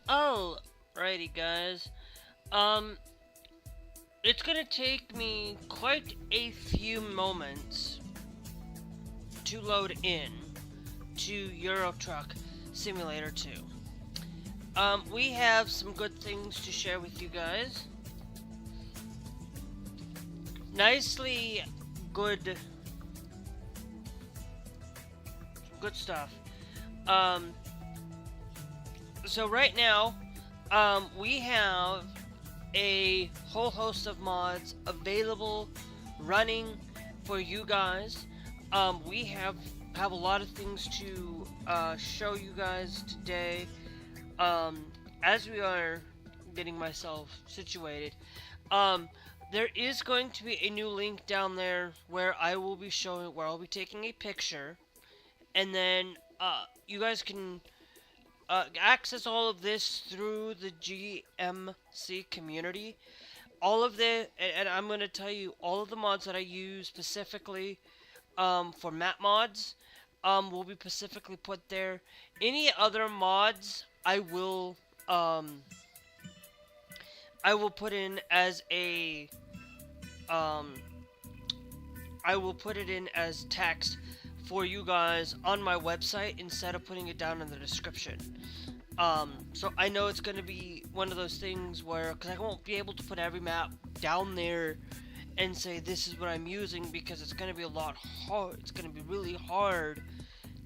Alrighty, guys. Um, it's gonna take me quite a few moments to load in to Euro Truck Simulator 2. We have some good things to share with you guys. Nicely good stuff. Um, so right now, we have a whole host of mods available, running for you guys. We have a lot of things to show you guys today. As we are getting myself situated, there is going to be a new link down there where I'll be taking a picture, and then you guys can access all of this through the GMC community. All of and I'm going to tell you all of the mods that I use specifically for map mods will be specifically put there. Any other mods um, I will put in as a I will put it in as text for you guys on my website instead of putting it down in the description. So I know it's going to be one of those things where, because I won't be able to put every map down there and say this is what I'm using, because it's going to be a lot hard. It's going to be really hard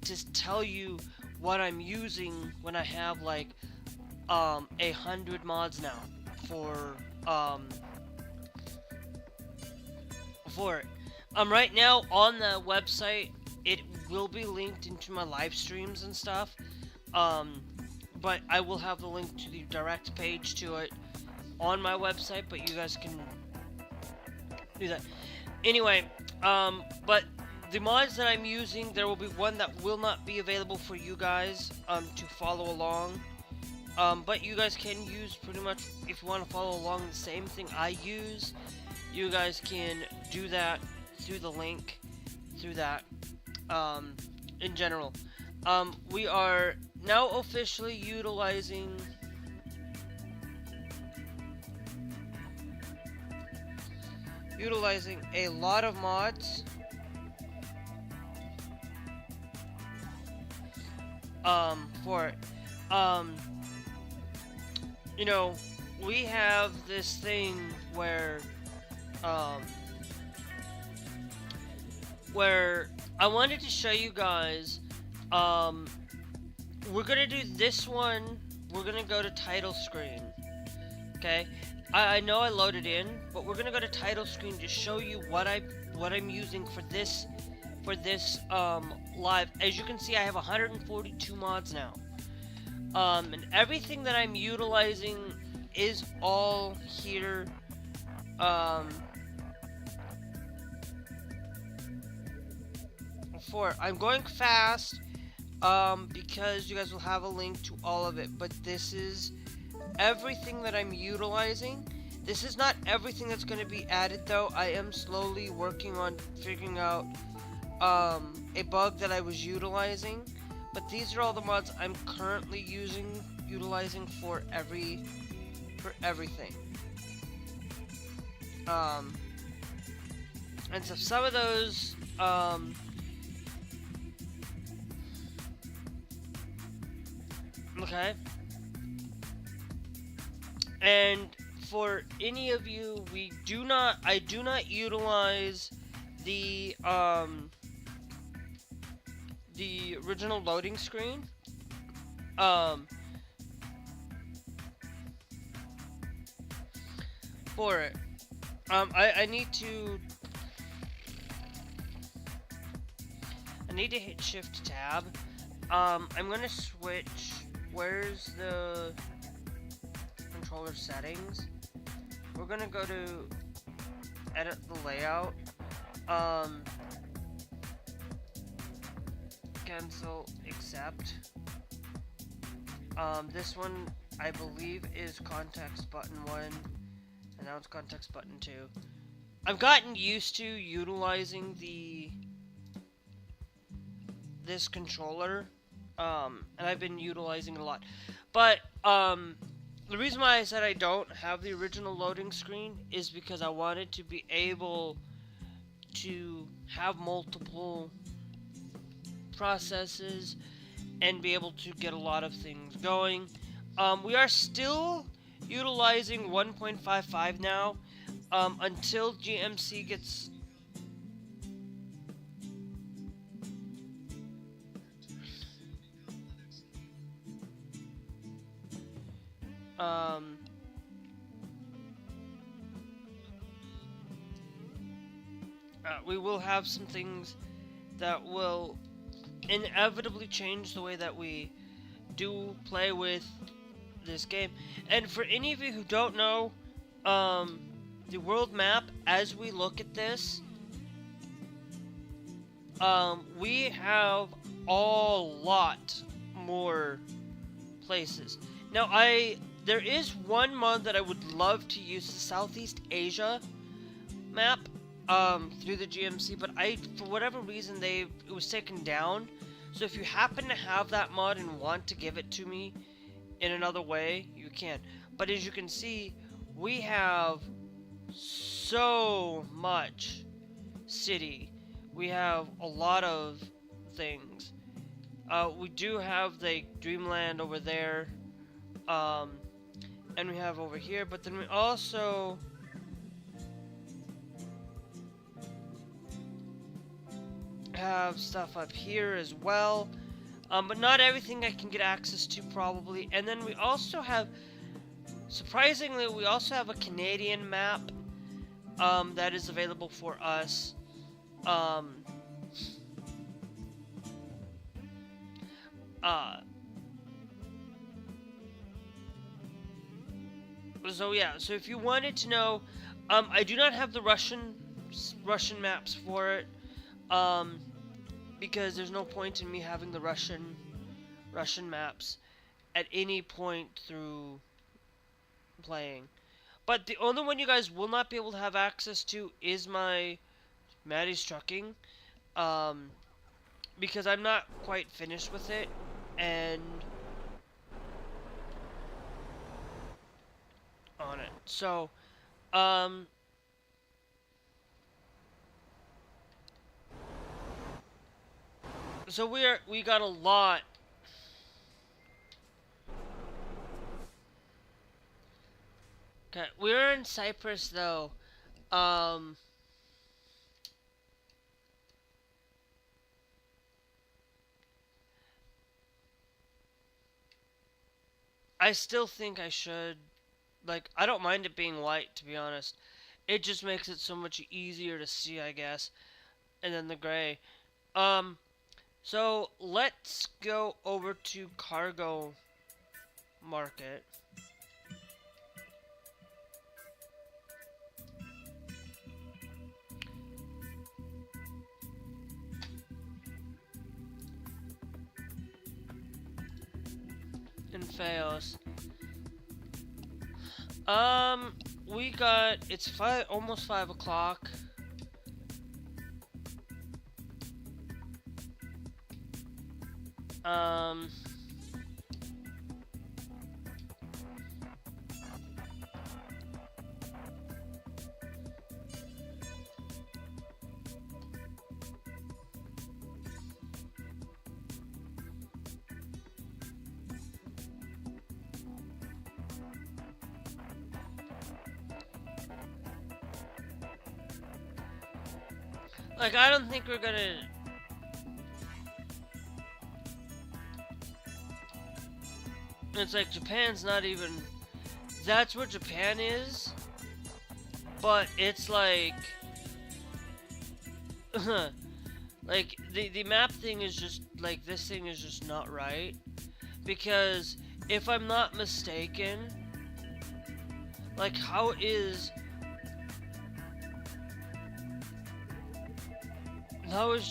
to tell you what I'm using when I have like 100 mods now for it. Right now on the website, it will be linked into my live streams and stuff. But I will have the link to the direct page to it on my website, but you guys can do that. Anyway, but the mods that I'm using, there will be one that will not be available for you guys to follow along. But you guys can use pretty much, if you want to follow along the same thing I use, you guys can do that through the link, through that, in general. We are now officially utilizing a lot of mods for it. You know, we have this thing where I wanted to show you guys. We're gonna do this one. We're gonna go to title screen. Okay, I know I loaded in, but we're gonna go to title screen to show you what I'm using for this live. As you can see, I have 142 mods now. And everything that I'm utilizing is all here. I'm going fast. Because you guys will have a link to all of it, but this is everything that I'm utilizing. This is not everything that's going to be added, though. I am slowly working on figuring out a bug that I was utilizing, but these are all the mods I'm currently utilizing for everything. And so some of those okay. And for any of you, I do not utilize the original loading screen. For it. I need to hit Shift Tab. I'm gonna switch. Where's the controller settings? We're gonna go to edit the layout. Cancel, accept. This one I believe is context button 1, and now it's context button 2. I've gotten used to utilizing this controller and I've been utilizing it a lot. But the reason why I said I don't have the original loading screen is because I wanted to be able to have multiple processes and be able to get a lot of things going. We are still utilizing 1.55 now until GMC gets we will have some things that will inevitably change the way that we do play with this game. And for any of you who don't know, the world map, as we look at this, we have a lot more places. Now, there is one mod that I would love to use, the Southeast Asia map, through the GMC, but for whatever reason, it was taken down. So if you happen to have that mod and want to give it to me in another way, you can. But as you can see, we have so much city. We have a lot of things. We do have the Dreamland over there, and we have over here, but then we also have stuff up here as well, but not everything I can get access to probably. And then we also have, surprisingly, we also have a Canadian map that is available for us. So yeah, so if you wanted to know, I do not have the Russian maps for it, because there's no point in me having the Russian maps at any point through playing. But the only one you guys will not be able to have access to is my Maddie's Trucking, because I'm not quite finished with it, and on it. So, so we got a lot. Okay, we're in Cyprus though. I still think I should, like, I don't mind it being white, to be honest. It just makes it so much easier to see, I guess. And then the gray. So let's go over to cargo market. And Faos. We got, it's almost 5 o'clock. Like, I don't think we're gonna... It's like, Japan's not even... That's where Japan is? But it's like... like, the map thing is just, like, this thing is just not right. Because, if I'm not mistaken... Like, how is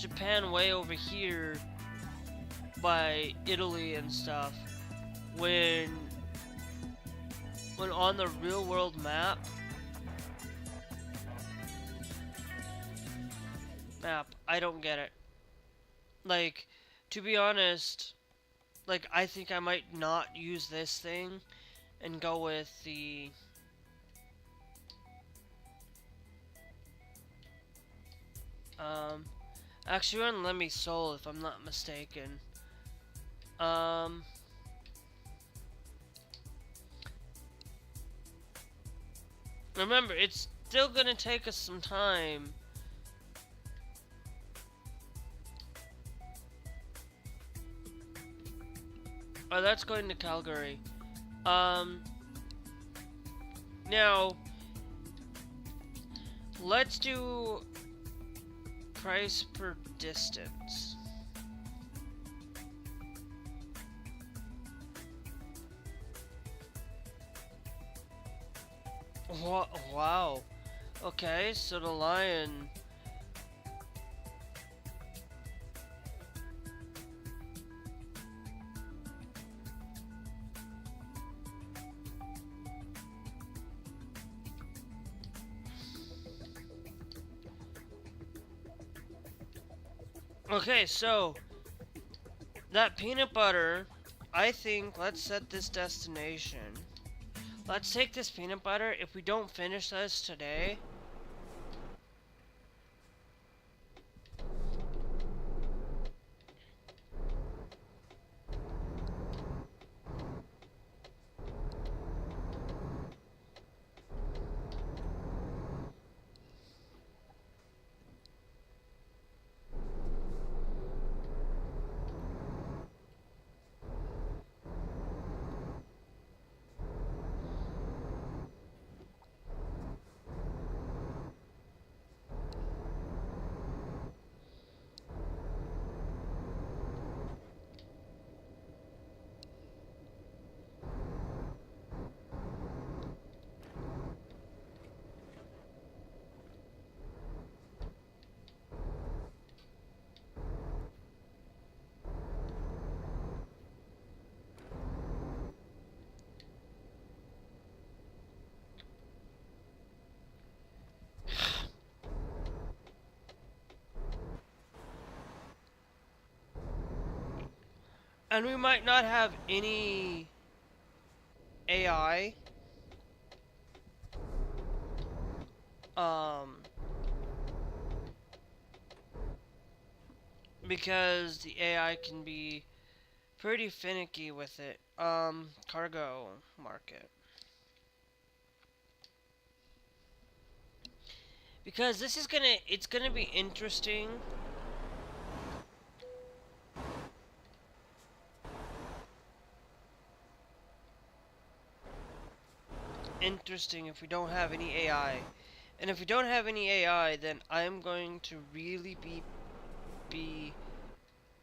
Japan way over here by Italy and stuff when on the real world map I don't get it. Like, to be honest, like, I think I might not use this thing and go with the actually run Lemmy Soul if I'm not mistaken. Remember, it's still gonna take us some time. Oh, that's going to Calgary. Now, let's do price per distance. Wow. Okay, so the Lion. Okay, so that peanut butter, I think let's set this destination. Let's take this peanut butter. If we don't finish this today, and we might not have any AI. Because the AI can be pretty finicky with it. Cargo market. Because this is it's gonna be interesting. Interesting if we don't have any AI. And if we don't have any AI, then I'm going to really be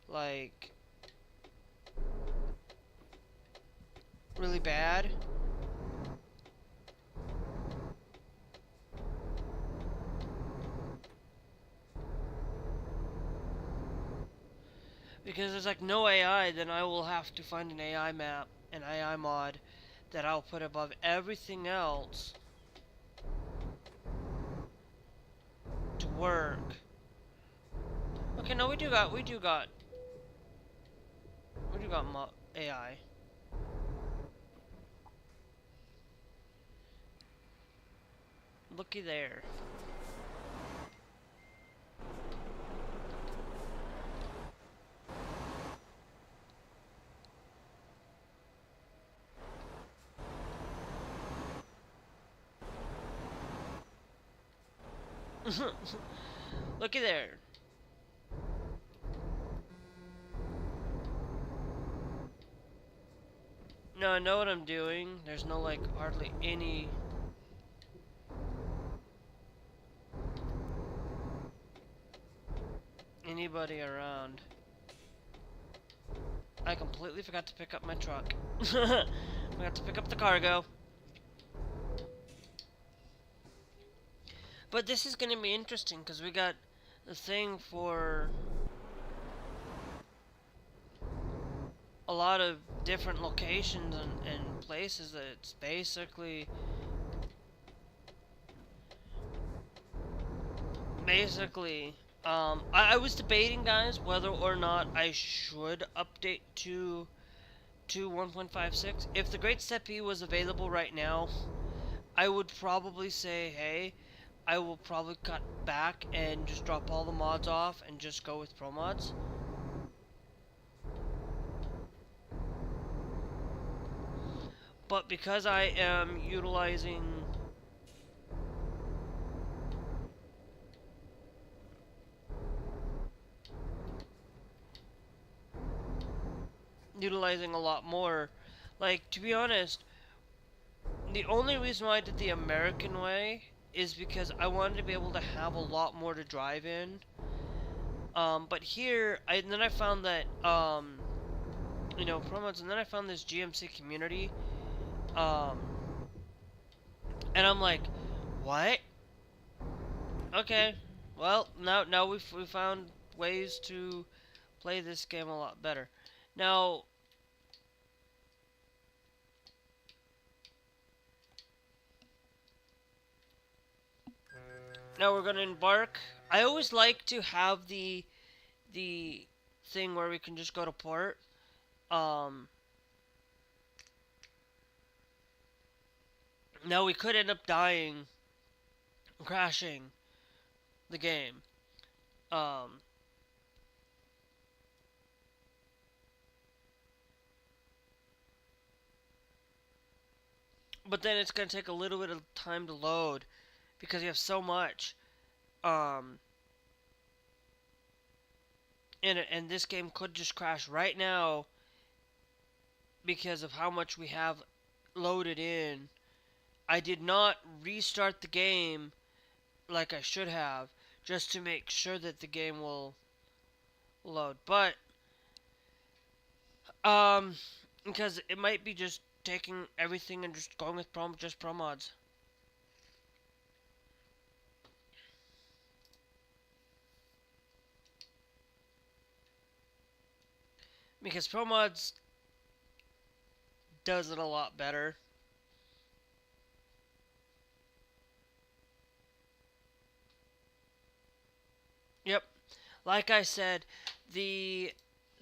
like really bad. Because there's like no AI, then I will have to find an AI map, an AI mod that I'll put above everything else to work. Okay, no, we do got AI. Looky there. Looky there. No, I know what I'm doing. There's no, like, hardly anybody around. I completely forgot to pick up my truck. Forgot to pick up the cargo. But this is gonna be interesting because we got the thing for a lot of different locations and places that it's basically I was debating, guys, whether or not I should update to to 1.56. If the Great Step E was available right now, I would probably say, hey, I will probably cut back and just drop all the mods off and just go with pro mods. But because I am utilizing a lot more, like, to be honest, the only reason why I did the American way is because I wanted to be able to have a lot more to drive in. But here, then I found that, you know, pro mods, and then I found this GMC community, and I'm like, what? Okay, well, now we found ways to play this game a lot better. Now, we're gonna embark. I always like to have the thing where we can just go to port. Now we could end up dying, crashing the game. But then it's gonna take a little bit of time to load because you have so much. And this game could just crash right now because of how much we have loaded in. I did not restart the game like I should have, just to make sure that the game will load. But because it might be just taking everything and just going with just pro mods. Because pro mods does it a lot better. Yep. Like I said, the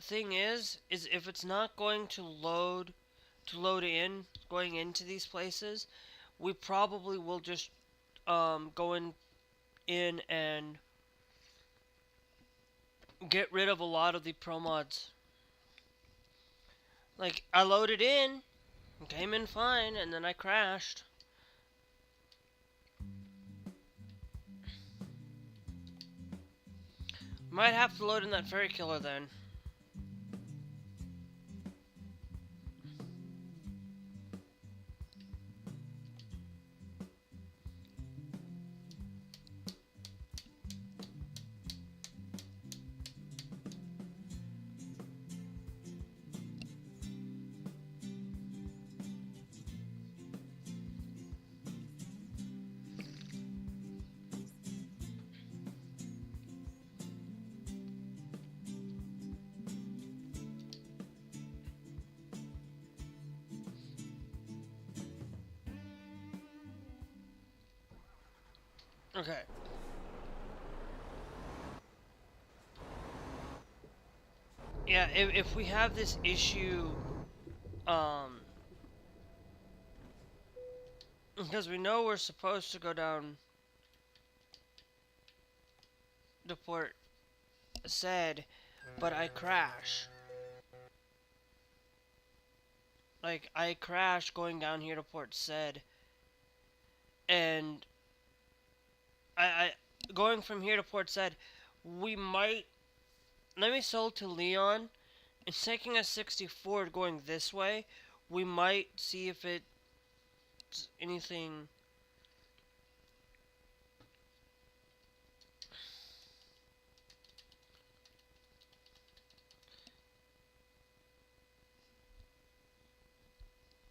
thing is if it's not going to load in going into these places, we probably will just go in and get rid of a lot of the pro mods. Like, I loaded in, came in fine, and then I crashed. Might have to load in that fairy killer then. Okay. Yeah, if we have this issue, because we know we're supposed to go down to port said, but I crash. Like, I crash going down here to port said, and I going from here to port said, we might, let me sold to Leon. It's taking us 64 going this way. We might see if it's anything.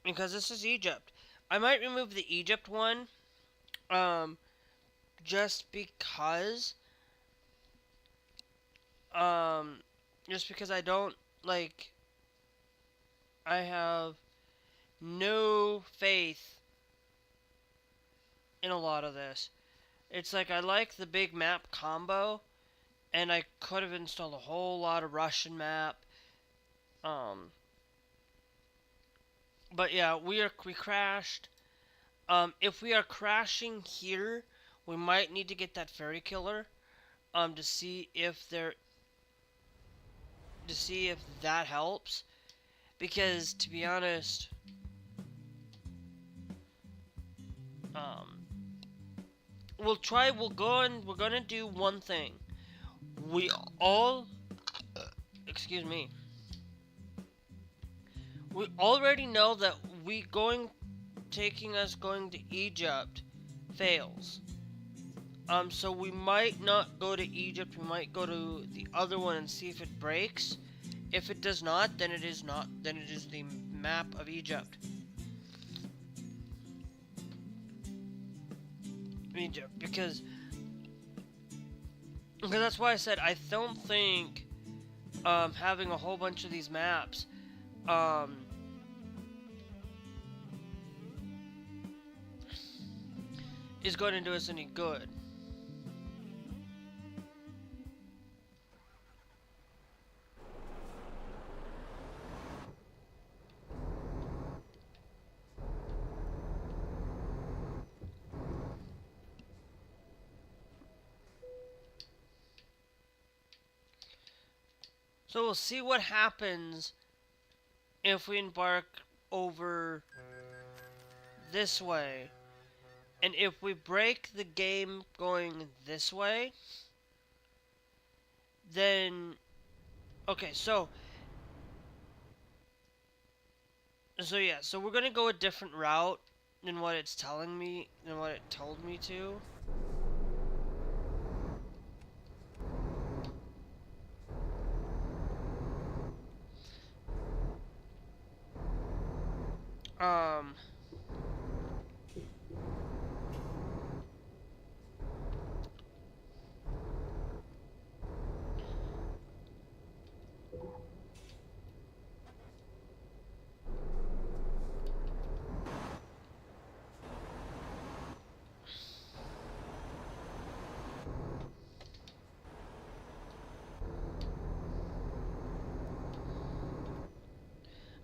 Because this is Egypt. I might remove the Egypt one. Just because. Just because I don't, like, I have no faith in a lot of this. It's like I like the big map combo, and I could have installed a whole lot of Russian map. But yeah, we crashed. If we are crashing here, we might need to get that fairy killer. To see if that helps. Because to be honest, um, we're gonna do one thing. We all, excuse me. We already know that taking us going to Egypt fails. So we might not go to Egypt, we might go to the other one and see if it breaks. If it does not, then it is the map of Egypt. Because that's why I said I don't think having a whole bunch of these maps is going to do us any good. So we'll see what happens if we embark over this way. And if we break the game going this way, then... Okay, so yeah, so we're gonna go a different route than what it's telling me, than what it told me to.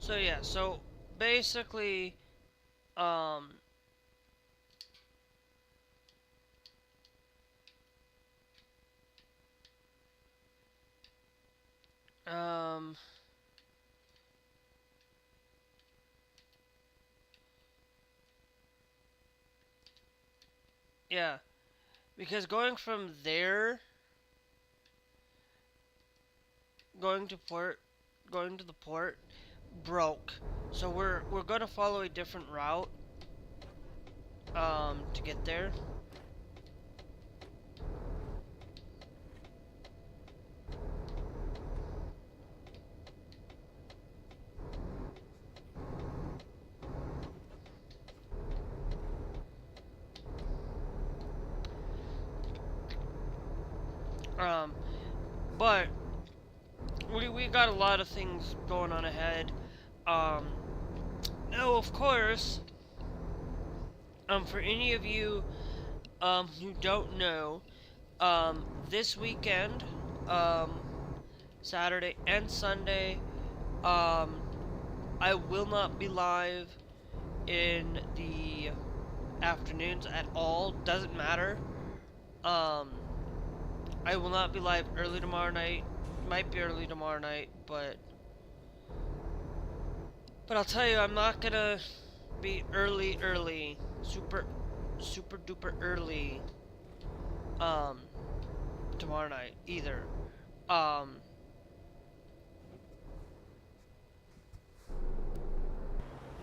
So yeah, so basically, yeah, because going from there, going to the port, broke. So we're gonna follow a different route, to get there. But we got a lot of things going on ahead. Now, of course, for any of you who don't know, this weekend, Saturday and Sunday, I will not be live in the afternoons at all. Doesn't matter. I will not be live early tomorrow night. Might be early tomorrow night, but I'll tell you, I'm not gonna be early, super duper early, tomorrow night either.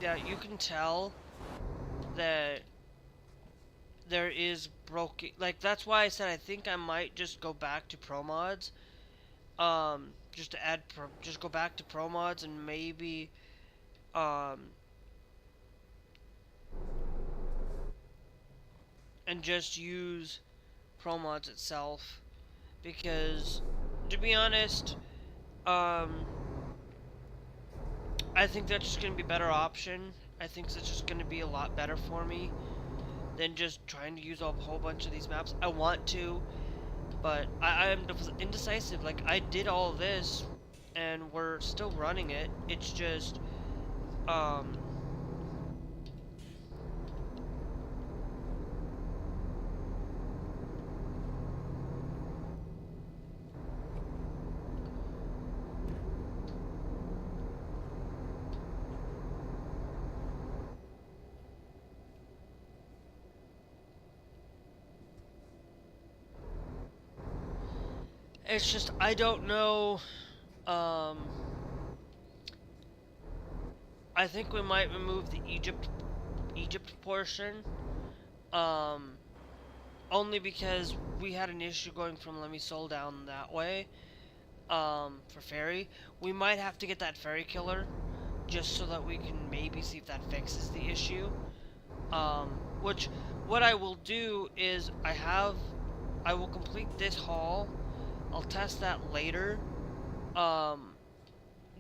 Yeah, you can tell that there is broken, like, that's why I said I think I might just go back to pro mods, just to add just go back to pro mods and maybe, and just use pro mods itself, because to be honest, I think that's just gonna be a better option. I think that's just gonna be a lot better for me than just trying to use a whole bunch of these maps. I want to, but I am indecisive. Like, I did all this, and we're still running it. It's just, It's just I don't know. Um, I think we might remove the Egypt portion. Um, Only because we had an issue going from Lemisol down that way. For ferry, we might have to get that ferry killer just so that we can maybe see if that fixes the issue. Which what I will do is I will complete this haul. I'll test that later. Um,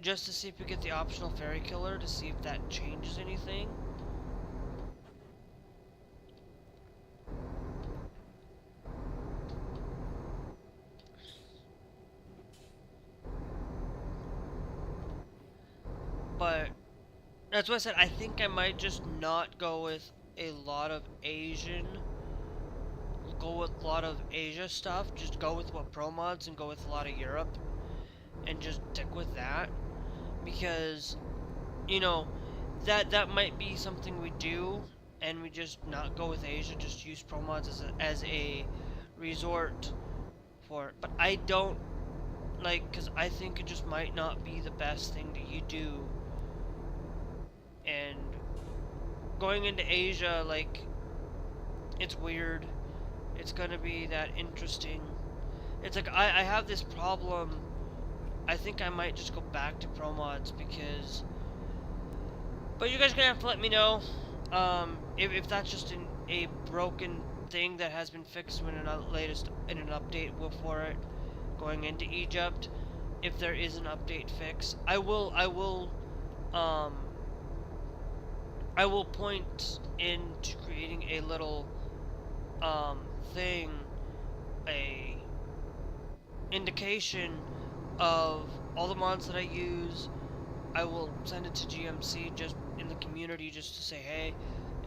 just to see if we get the optional ferry killer to see if that changes anything. But that's what I said. I think I might just not go with a lot of Asia stuff. Just go with what Pro Mods and go with a lot of Europe and just stick with that, because you know that might be something we do, and we just not go with Asia, just use Pro Mods as a resort for it. But I don't like, because I think it just might not be the best thing that you do. And going into Asia, like, it's weird. It's gonna be that interesting. It's like I have this problem. I think I might just go back to Pro Mods because. But you guys are gonna have to let me know if that's just a broken thing that has been fixed in an update for it going into Egypt. If there is an update fix, I will point into creating a little thing, a indication of all the mods that I use. I will send it to GMC just in the community just to say, hey,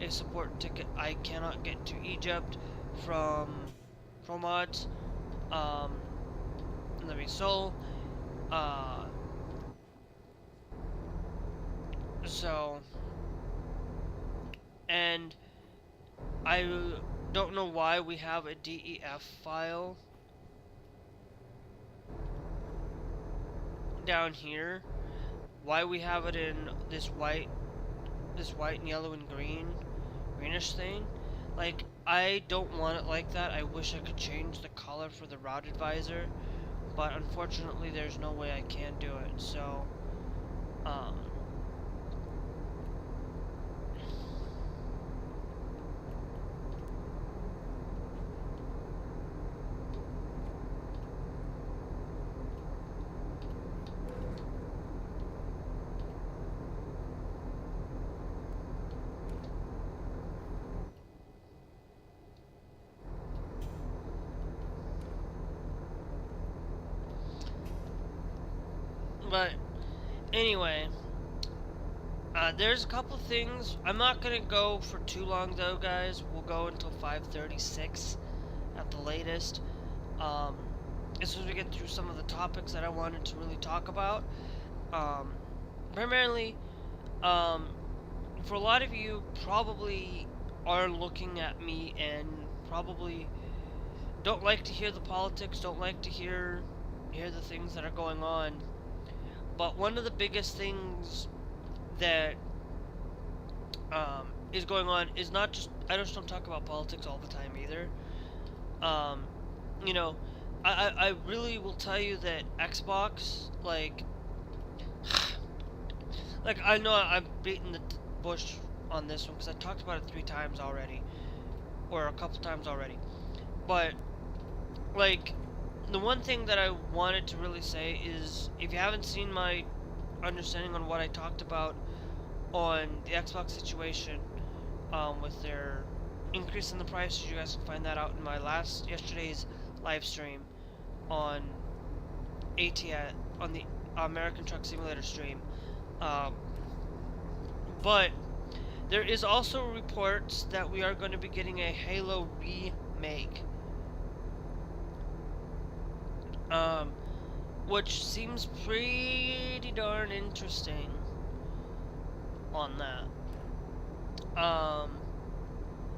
a support ticket I cannot get to Egypt from Pro Mods. Let me so and I don't know why we have a DEF file down here. Why we have it in this white and yellow and greenish thing. Like, I don't want it like that. I wish I could change the color for the routed visor, but unfortunately there's no way I can do it. So but anyway, there's a couple things. I'm not gonna go for too long though, guys. We'll go until 5:36 at the latest. As soon as we get through some of the topics that I wanted to really talk about. Primarily, for a lot of you probably are looking at me and probably don't like to hear the politics, don't like to hear the things that are going on. But one of the biggest things that is going on is not just, I just don't talk about politics all the time either. You know, I really will tell you that Xbox, like I know I'm beating the bush on this one because I talked about it 3 times already, or a couple times already. But like, the one thing that I wanted to really say is, if you haven't seen my understanding on what I talked about on the Xbox situation, with their increase in the prices, you guys can find that out in my yesterday's live stream on ATS, on the American Truck Simulator stream. But there is also reports that we are going to be getting a Halo remake. Which seems pretty darn interesting on that.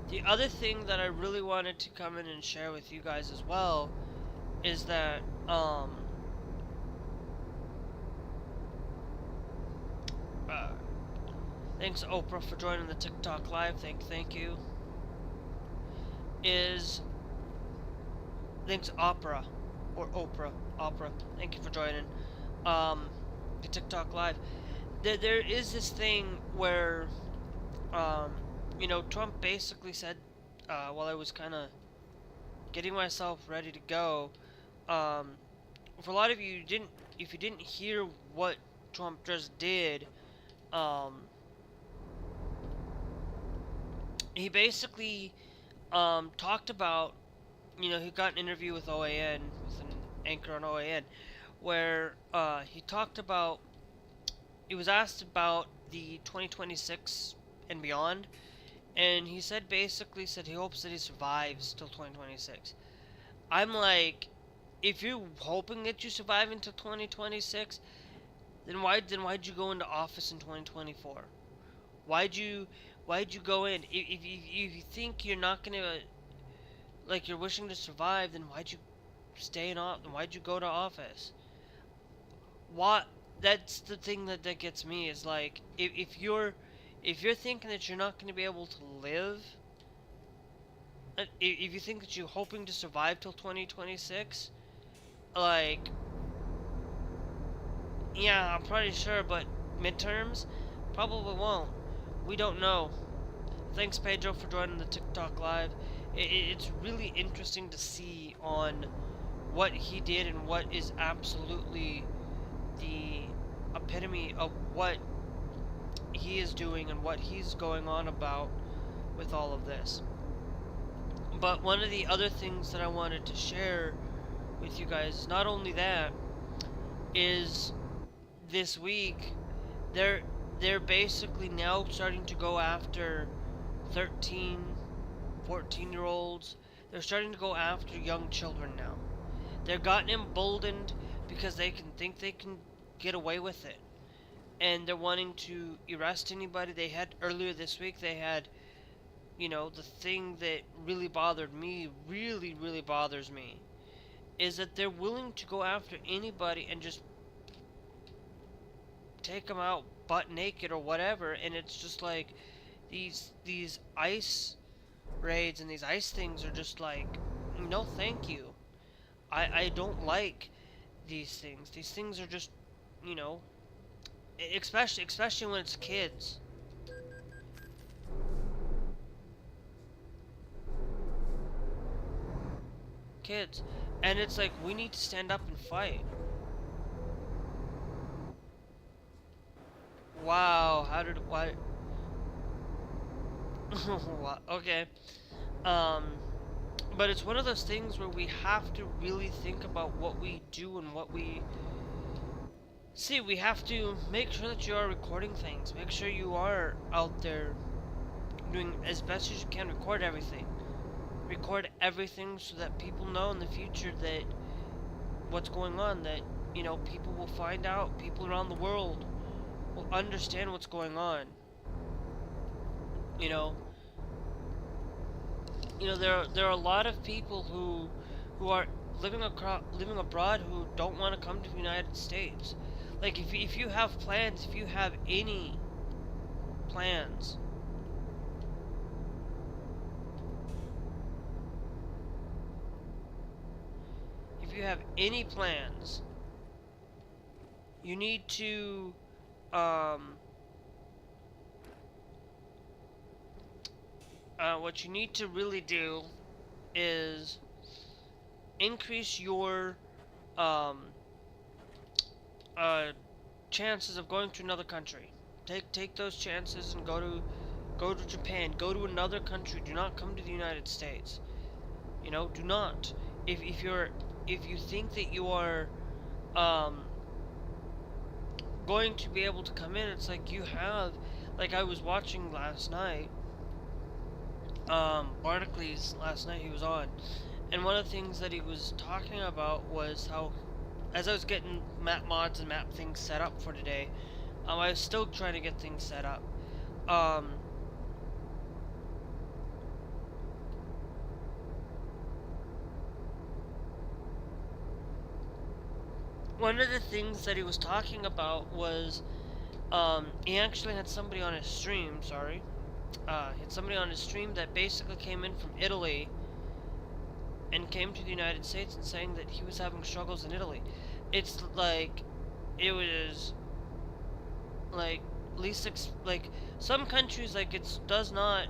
The other thing that I really wanted to come in and share with you guys as well is that uh, thanks Oprah for joining the TikTok live. Thank you. Is thanks Opera or Opera. Thank you for joining the TikTok live. There is this thing where um, you know, Trump basically said while I was kind of getting myself ready to go, um, for a lot of you didn't, if you didn't hear what Trump just did, um, he basically talked about, you know, he got an interview with OAN, with an anchor on OAN, where he talked about, he was asked about the 2026 and beyond, and he said basically said he hopes that he survives till 2026. I'm like, if you're hoping that you survive until 2026, then why'd you go into office in 2024? Why'd you go in? If you think you're not gonna, like, you're wishing to survive, then why'd you stay in office? Why'd you go to office? What? That's the thing that gets me is like, if you're thinking that you're not gonna be able to live, if you think that you're hoping to survive till 2026, like, yeah, I'm pretty sure, but midterms probably won't. We don't know. Thanks, Pedro, for joining the TikTok live. It's really interesting to see on what he did and what is absolutely the epitome of what he is doing and what he's going on about with all of this. But one of the other things that I wanted to share with you guys, not only that, is this week they're basically now starting to go after 13, 14-year-olds. They're starting to go after young children now. They're gotten emboldened because they can think they can get away with it. And they're wanting to arrest anybody. They had, earlier this week, they had, you know, the thing that really bothered me, really bothers me, is that they're willing to go after anybody and just take them out butt naked or whatever. And it's just like, these ICE raids and these ICE things are just like, no thank you. I don't like these things. These things are just, you know, especially when it's kids. Kids. And it's like, we need to stand up and fight. Wow, how did, why? Okay. But it's one of those things where we have to really think about what we do and what we see. We have to make sure that you are recording things. Make sure you are out there doing as best as you can. Record everything. Record everything so that people know in the future that what's going on, that, you know, people will find out. People around the world will understand what's going on. You know, there are a lot of people who are living abroad who don't want to come to the United States. Like, if you have plans, if you have any plans, you need to what you need to really do is increase your chances of going to another country. Take those chances and go to Japan, go to another country. Do not come to the United States. You know, do not. If you think that you are going to be able to come in, it's like you have, like I was watching last night, Barnacle last night he was on, and one of the things that he was talking about was how, as I was getting map mods and map things set up for today, I was still trying to get things set up. one of the things that he was talking about was, he actually had somebody on his stream, sorry. He had somebody on his stream that basically came in from Italy and came to the United States and saying that he was having struggles in Italy. It's like, it was, like, like, some countries, like, it does not,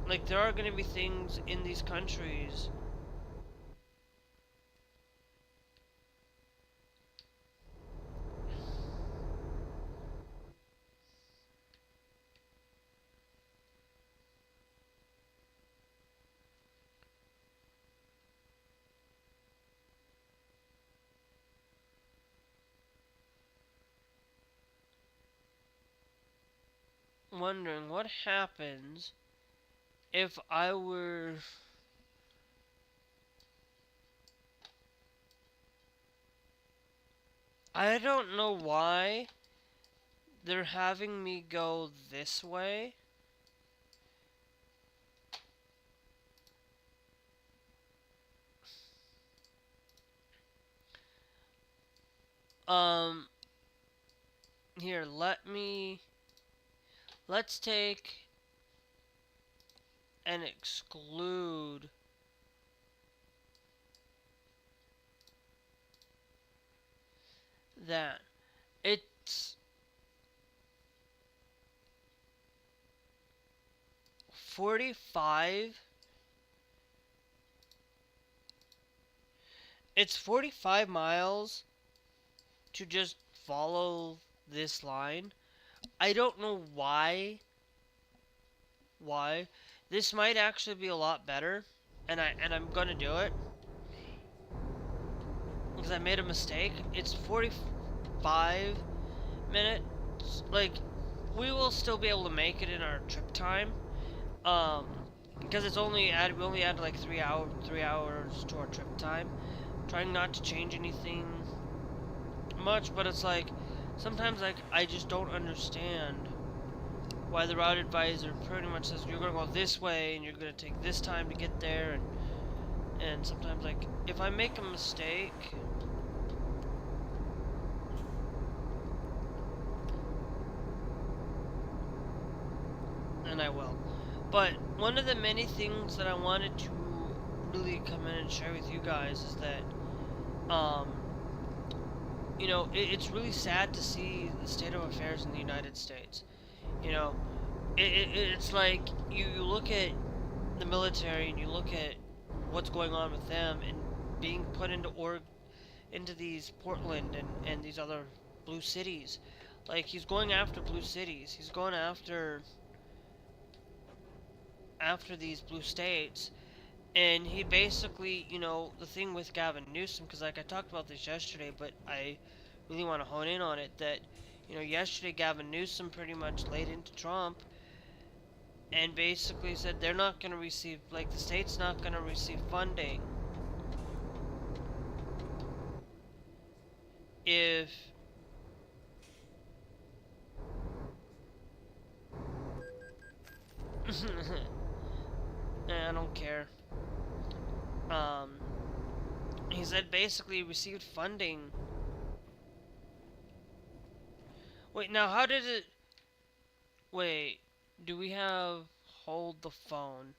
like, there are going to be things in these countries wondering what happens if I were... I don't know why they're having me go this way. Here, let's take and exclude that. It's 45. It's 45 miles to just follow this line. I don't know why. Why? This might actually be a lot better, and I'm gonna do it because I made a mistake. It's 45 minutes. Like, we will still be able to make it in our trip time. Because we only added like 3 hours to our trip time. Trying not to change anything much, but it's like sometimes like I just don't understand why the route advisor pretty much says you're gonna go this way and you're gonna take this time to get there, and sometimes like if I make a mistake, and I will. But one of the many things that I wanted to really come in and share with you guys is that, you know, it's really sad to see the state of affairs in the United States. You know, it's like you look at the military and you look at what's going on with them and being put into these Portland and these other blue cities. Like, he's going after blue cities. He's going after these blue states. And he basically, you know, the thing with Gavin Newsom, because like I talked about this yesterday, but I really want to hone in on it, that, you know, yesterday Gavin Newsom pretty much laid into Trump and basically said they're not going to receive, like, the state's not going to receive funding if I don't care. He said basically received funding. Wait, now how did it... Wait, do we have hold the phone?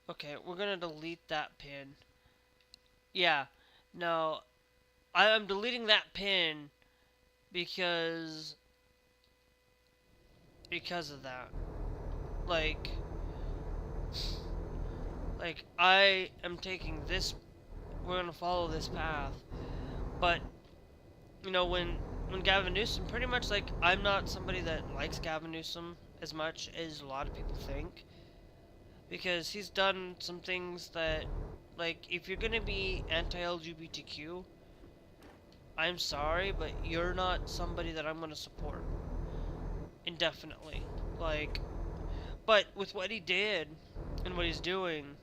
Okay, we're gonna delete that pin. Yeah, no, I'm deleting that pin because of that. Like I am taking this, we're gonna follow this path, but you know, when Gavin Newsom, pretty much, like, I'm not somebody that likes Gavin Newsom as much as a lot of people think, because he's done some things that, like, if you're gonna be anti-LGBTQ, I'm sorry, but you're not somebody that I'm gonna support indefinitely. Like, but with what he did and what he's doing,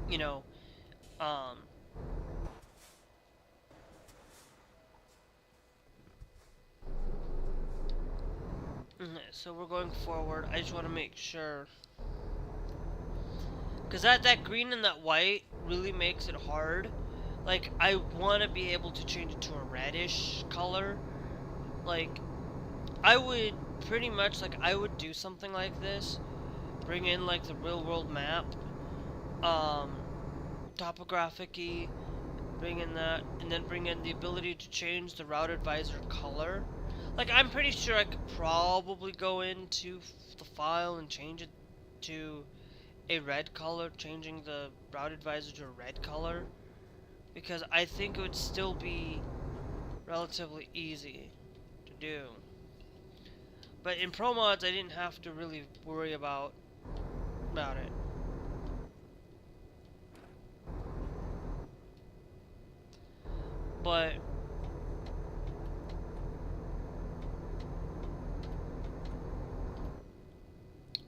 you know, so we're going forward. I just want to make sure, because that green and that white really makes it hard. Like, I want to be able to change it to a reddish color. Like, I would pretty much, like, I would do something like this. Bring in, like, the real world map. Topographic-y. Bring in that. And then bring in the ability to change the routed visor color. Like, I'm pretty sure I could probably go into the file and change it to a red color. Changing the routed visor to a red color. Because I think it would still be relatively easy to do. But in Pro Mods, I didn't have to really worry about it.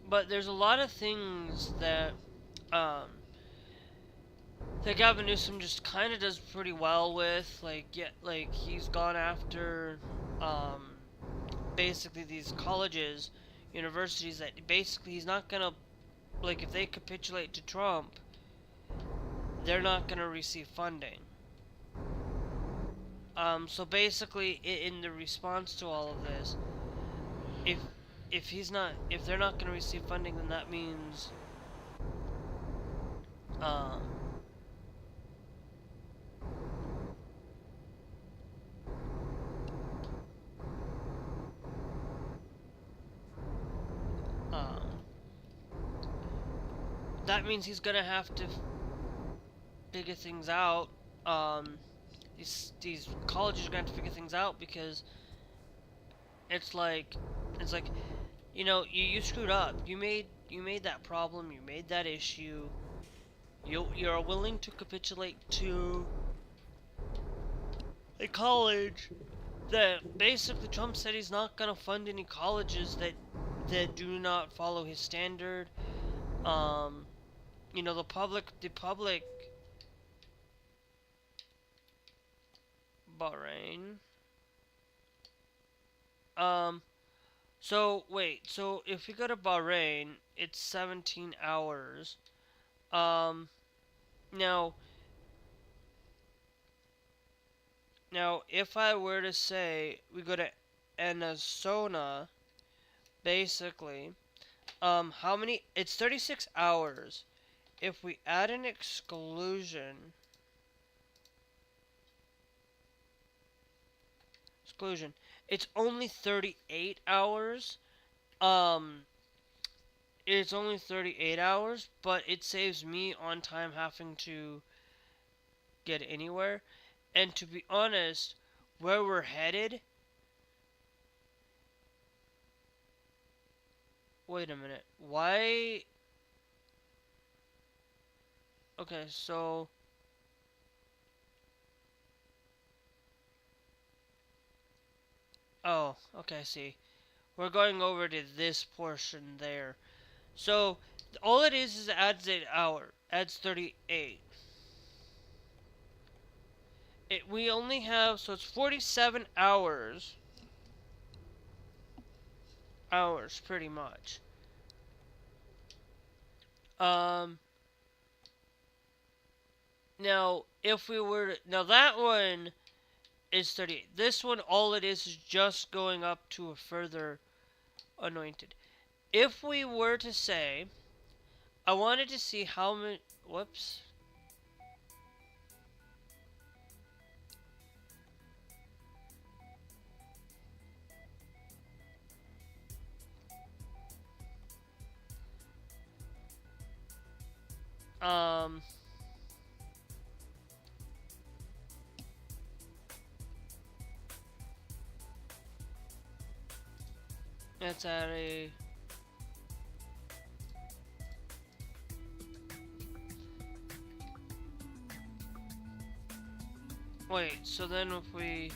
But there's a lot of things that that Gavin Newsom just kind of does pretty well with. Like he's gone after basically these colleges, universities that basically he's not gonna, like, if they capitulate to Trump, they're not gonna receive funding. So basically, in the response to all of this, if they're not gonna receive funding, then that means that means he's gonna have to figure things out. These colleges are gonna have to figure things out, because it's like you know, you screwed up. You made that problem. You made that issue. You're willing to capitulate to a college that basically Trump said he's not gonna fund any colleges that do not follow his standard. You know, the public Bahrain. So wait, so if you go to Bahrain, it's 17 hours. Now if I were to say we go to Arizona, basically, how many? It's 36 hours. If we add an exclusion, it's only 38 hours. It's only 38 hours, but it saves me on time having to get anywhere. And to be honest, where we're headed... Wait a minute. Why... Okay, so... Oh, okay, I see. We're going over to this portion there. So, all it is it adds an hour. Adds 38. We only have... So it's 47 hours. Hours, pretty much. Now, if we were to... Now, that one is 38. This one, all it is just going up to a further anointed. If we were to say... I wanted to see how many... Whoops. It's at a... Wait, so then if we...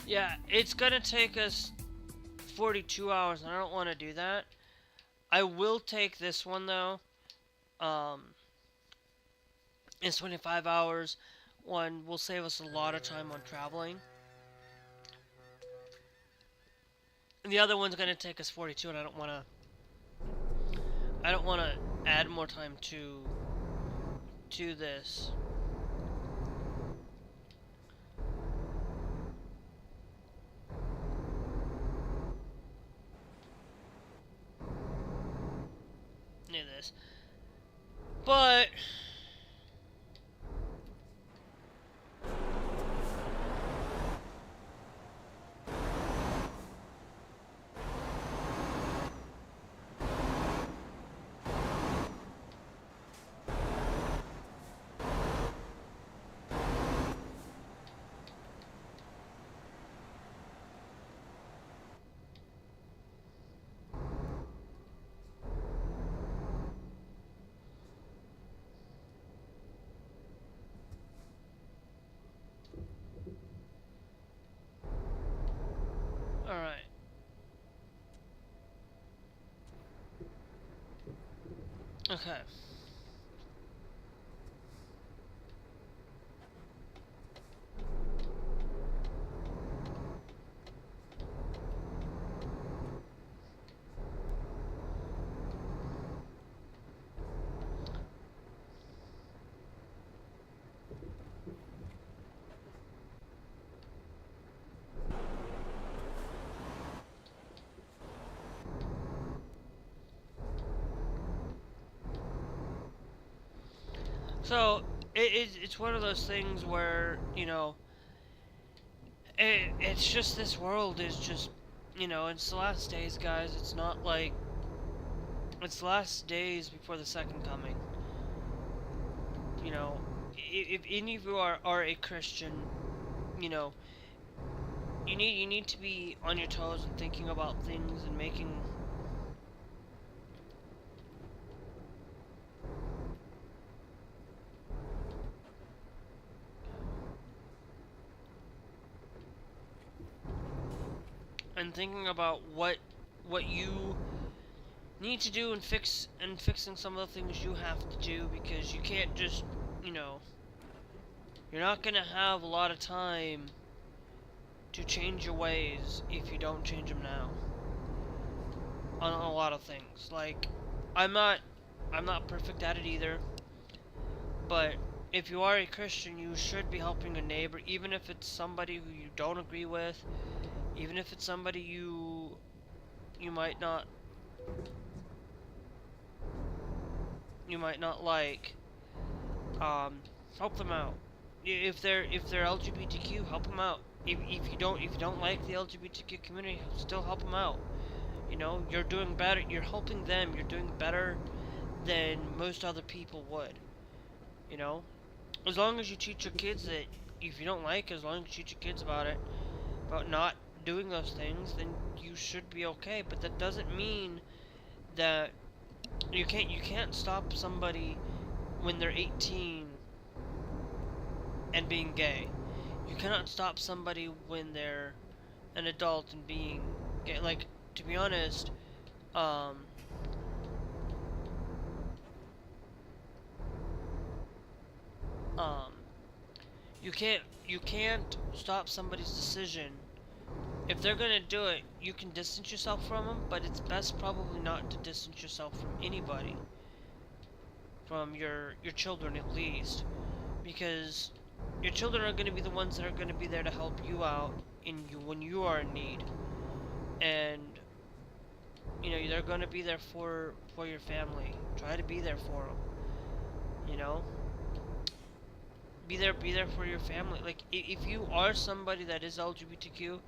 Yeah, it's gonna take us 42 hours, and I don't want to do that. I will take this one, though. It's 25 hours. One will save us a lot of time on traveling. And the other one's gonna take us 42, and I don't wanna add more time to this. any of this. But alright. Okay. So it's one of those things where, you know, it's just, this world is just, you know, it's the last days, guys. It's not like, it's the last days before the second coming. You know, if any of you are a Christian, you know, you need to be on your toes and thinking about things and making and thinking about what you need to do and fixing some of the things you have to do, because you can't just, you know, you're not gonna have a lot of time to change your ways if you don't change them now. On a lot of things, like, I'm not perfect at it either, but if you are a Christian, you should be helping a neighbor, even if it's somebody who you don't agree with, even if it's somebody you might not like. Help them out. If they're LGBTQ, help them out. If you don't like the LGBTQ community, still help them out. You know, you're doing better. You're helping them. You're doing better than most other people would. You know, as long as you teach your kids that, if you don't like, as long as you teach your kids about it, about not doing those things, then you should be okay. But that doesn't mean that you can't stop somebody when they're 18 and being gay. You cannot stop somebody when they're an adult and being gay. Like, to be honest, you can't stop somebody's decision. If they're gonna do it, you can distance yourself from them, but it's best probably not to distance yourself from anybody. From your children, at least. Because your children are gonna be the ones that are gonna be there to help you out when you are in need. And, you know, they're gonna be there for your family. Try to be there for them. You know? Be there for your family. Like, if you are somebody that is LGBTQ,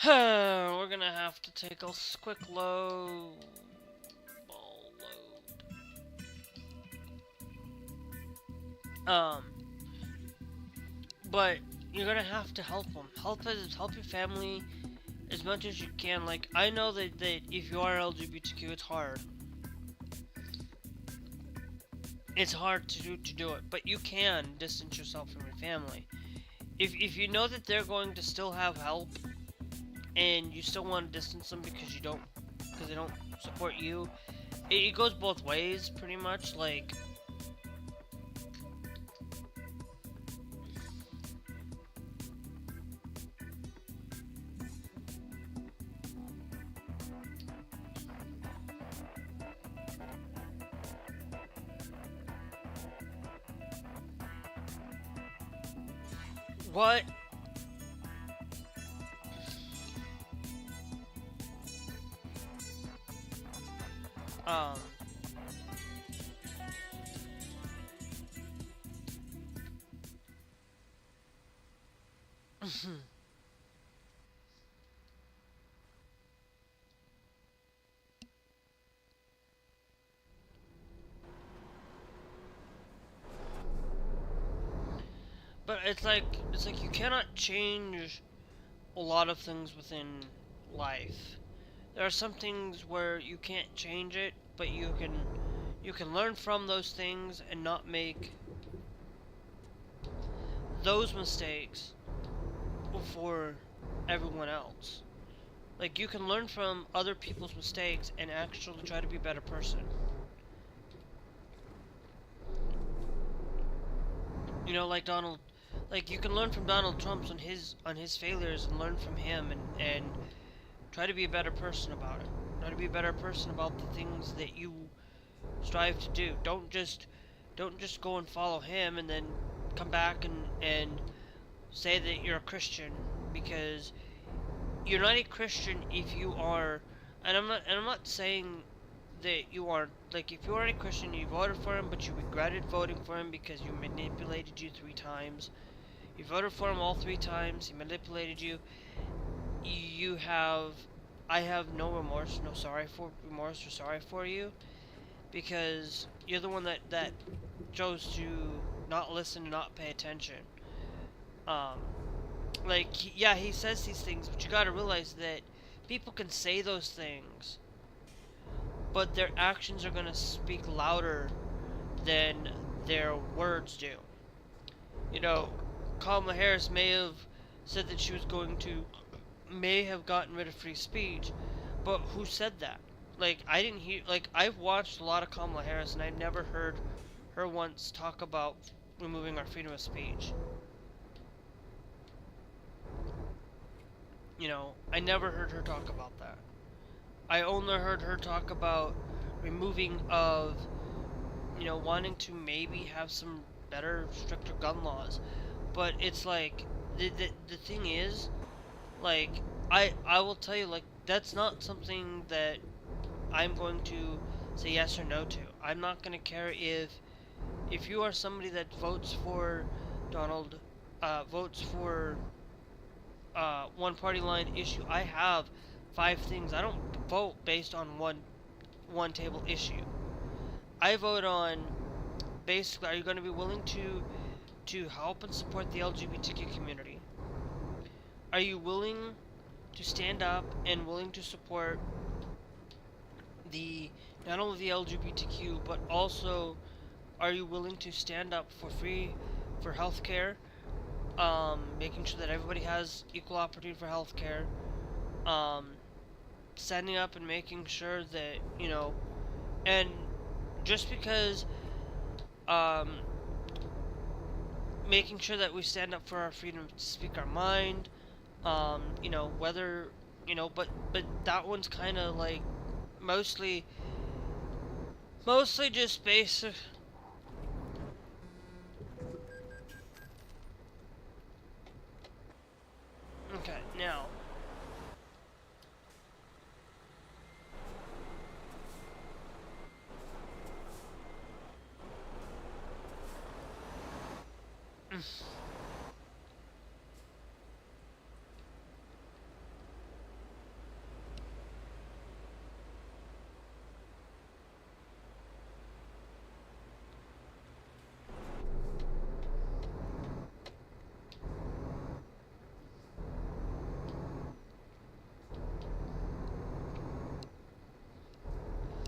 we're gonna have to take a quick load. But you're gonna have to help them. Help your family as much as you can. Like, I know that if you are LGBTQ, it's hard. It's hard to do it, but you can distance yourself from your family. If you know that they're going to still have help, and you still want to distance them because they don't support you, it goes both ways, pretty much. Like, What? Um. But it's like you cannot change a lot of things within life. There are some things where you can't change it, but you can learn from those things and not make those mistakes for everyone else. Like, you can learn from other people's mistakes and actually try to be a better person. You know, like you can learn from Donald Trump's on his failures and learn from him and try to be a better person about it. Try to be a better person about the things that you strive to do. Don't just go and follow him and then come back and say that you're a Christian, because you're not a Christian if you are, and I'm not saying that you aren't, like, if you are a Christian, you voted for him, but you regretted voting for him because you manipulated you 3 times. You voted for him all 3 times, he manipulated you. You have, I have no remorse, no remorse or sorry for you, because you're the one that chose to not listen and not pay attention. Like, yeah, he says these things, but you gotta realize that people can say those things, but their actions are gonna speak louder than their words do. You know, Kamala Harris may have said that she was going to, may have gotten rid of free speech, but who said that? Like, I didn't hear, like, I've watched a lot of Kamala Harris, and I've never heard her once talk about removing our freedom of speech. You know, I never heard her talk about that. I only heard her talk about removing of, you know, wanting to maybe have some better, stricter gun laws. But it's like, the thing is, like, I will tell you, like, that's not something that I'm going to say yes or no to. I'm not going to care if you are somebody that votes for Donald, votes for one party line issue. I have 5 things. I don't vote based on one table issue. I vote on, basically, are you going to be willing to help and support the LGBTQ community? Are you willing to stand up and willing to support the, not only the LGBTQ, but also are you willing to stand up for healthcare, making sure that everybody has equal opportunity for healthcare, standing up and making sure that, you know, and just because, making sure that we stand up for our freedom to speak our mind, you know, whether, you know, but that one's kind of like mostly just basic. Okay, now.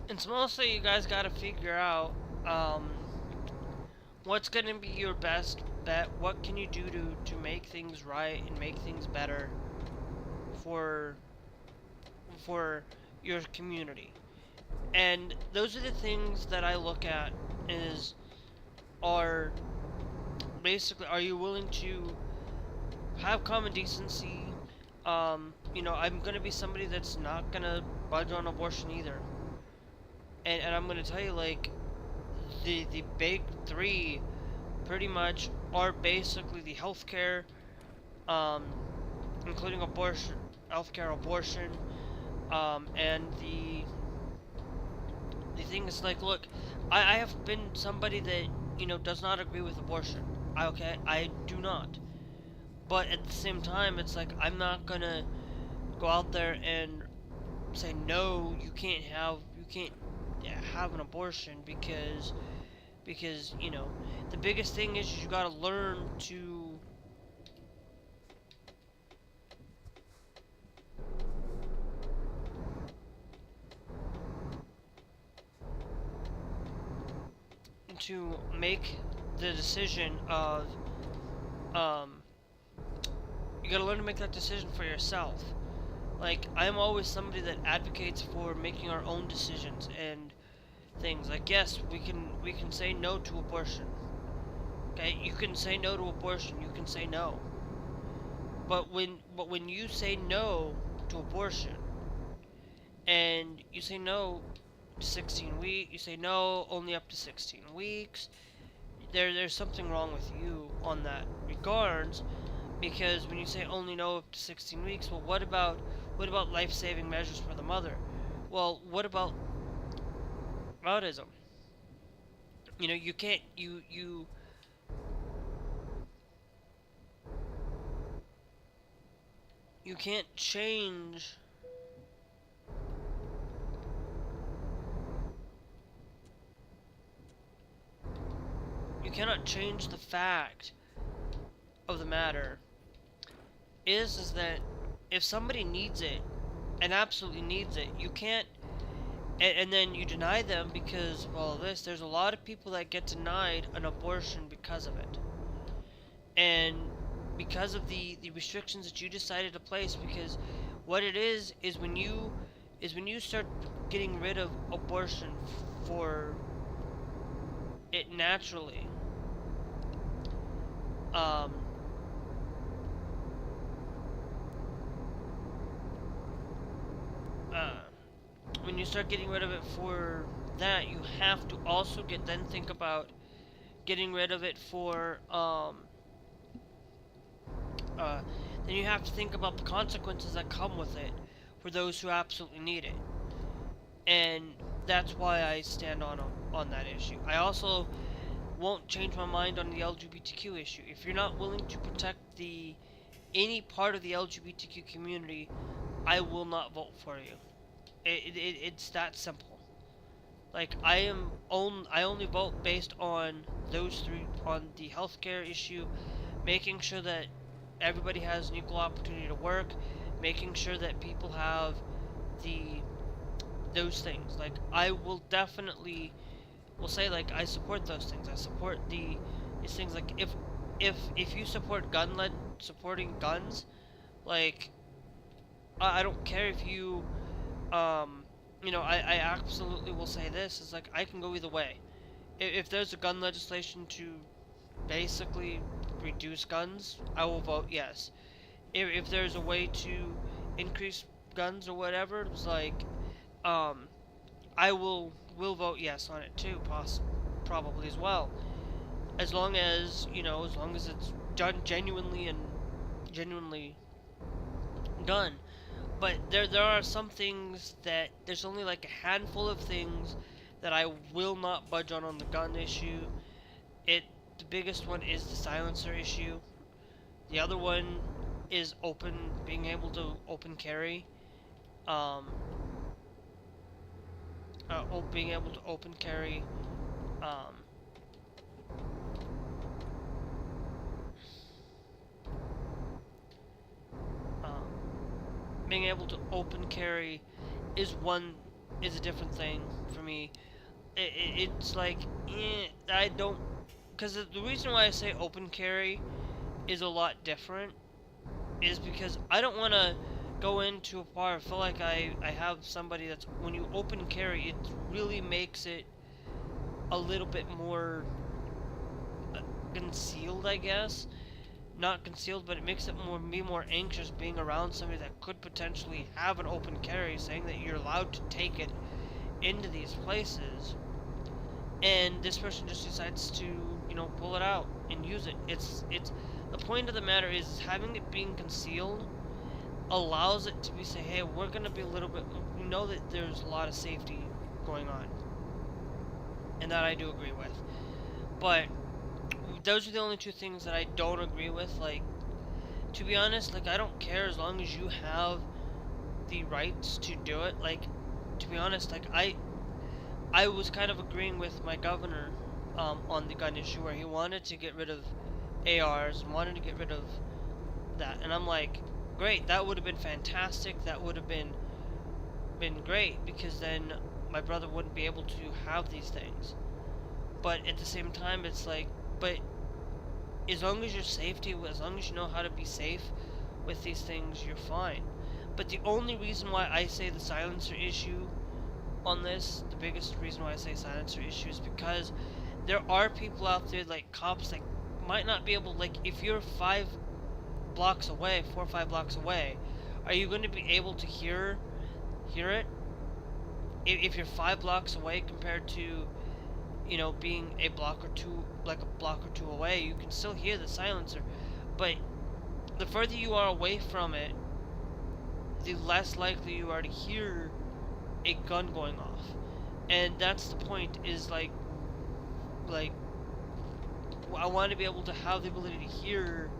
It's mostly you guys gotta figure out, what's gonna be your best bet, what can you do to make things right and make things better for your community. And those are the things that I look at are basically, are you willing to have common decency? You know, I'm gonna be somebody that's not gonna budge on abortion either. And I'm gonna tell you, like, the big 3 pretty much are basically the healthcare, um, including abortion, healthcare, abortion, and the thing is, like, look, I have been somebody that, you know, does not agree with abortion. Okay, I do not. But at the same time, it's like, I'm not gonna go out there and say, no, you can't have an abortion because, you know, the biggest thing is you gotta learn to make the decision of, um, you gotta learn to make that decision for yourself. Like, I'm always somebody that advocates for making our own decisions and things. Like, yes, we can say no to abortion. Okay, you can say no to abortion. You can say no. But when you say no to abortion and you say no to 16 weeks, you say no only up to 16 weeks. There's something wrong with you on that regards, because when you say only no up to 16 weeks, well, what about life-saving measures for the mother? Well, what about autism? You know, you can't you can't change. You cannot change the fact of the matter is that if somebody needs it and absolutely needs it, you can't, and then you deny them because, well, there's a lot of people that get denied an abortion because of it, and because of the restrictions that you decided to place. Because what it is when you start getting rid of abortion for it naturally, um, uh, when you start getting rid of it for that, you have to also think about getting rid of it for, then you have to think about the consequences that come with it for those who absolutely need it. And that's why I stand on that issue. I also won't change my mind on the LGBTQ issue. If you're not willing to protect any part of the LGBTQ community, I will not vote for you. It's that simple. Like, I only vote based on those three, on the healthcare issue, making sure that everybody has an equal opportunity to work, making sure that people have those things. Like, I will definitely will say, like, I support those things. I support these things. Like, if you support supporting guns, like, I don't care if you, you know, I absolutely will say this is, like, I can go either way. If there's a gun legislation to basically reduce guns, I will vote yes. If there's a way to increase guns or whatever, it's like, I will vote yes on it too, probably as well. As long as, you know, as long as it's done genuinely done. But there are some things that there's only like a handful of things that I will not budge on the gun issue. The biggest one is the silencer issue. The other one is being able to open carry. Being able to open carry, um, um, being able to open carry is a different thing for me. It's like, I don't, because the reason why I say open carry is a lot different is because I don't want to go into a bar and feel like I have somebody that's, when you open carry, it really makes it a little bit more concealed, I guess. Not concealed, but it makes it me more anxious being around somebody that could potentially have an open carry, saying that you're allowed to take it into these places, and this person just decides to, you know, pull it out and use it. It's the point of the matter is having it being concealed allows it to be say, hey, we're gonna be a little bit, we know that there's a lot of safety going on, and that I do agree with. But those are the only two things that I don't agree with. Like, to be honest, like, I don't care as long as you have the rights to do it. Like, to be honest, like, I was kind of agreeing with my governor on the gun issue, where he wanted to get rid of ARs and wanted to get rid of that, and I'm like, great, that would have been fantastic, that would have been great, because then my brother wouldn't be able to have these things. But at the same time, it's like, but as long as you're safety, as long as you know how to be safe with these things, you're fine. But the only reason why I say the silencer issue on this, the biggest reason why I say silencer issue, is because there are people out there, like cops, that might not be able, like, if you're 4 or 5 blocks away, are you going to be able to hear it? If you're 5 blocks away compared to, you know, being a block or two, like a block or two away, you can still hear the silencer. But the further you are away from it, the less likely you are to hear a gun going off. And that's the point, is like I want to be able to have the ability to hear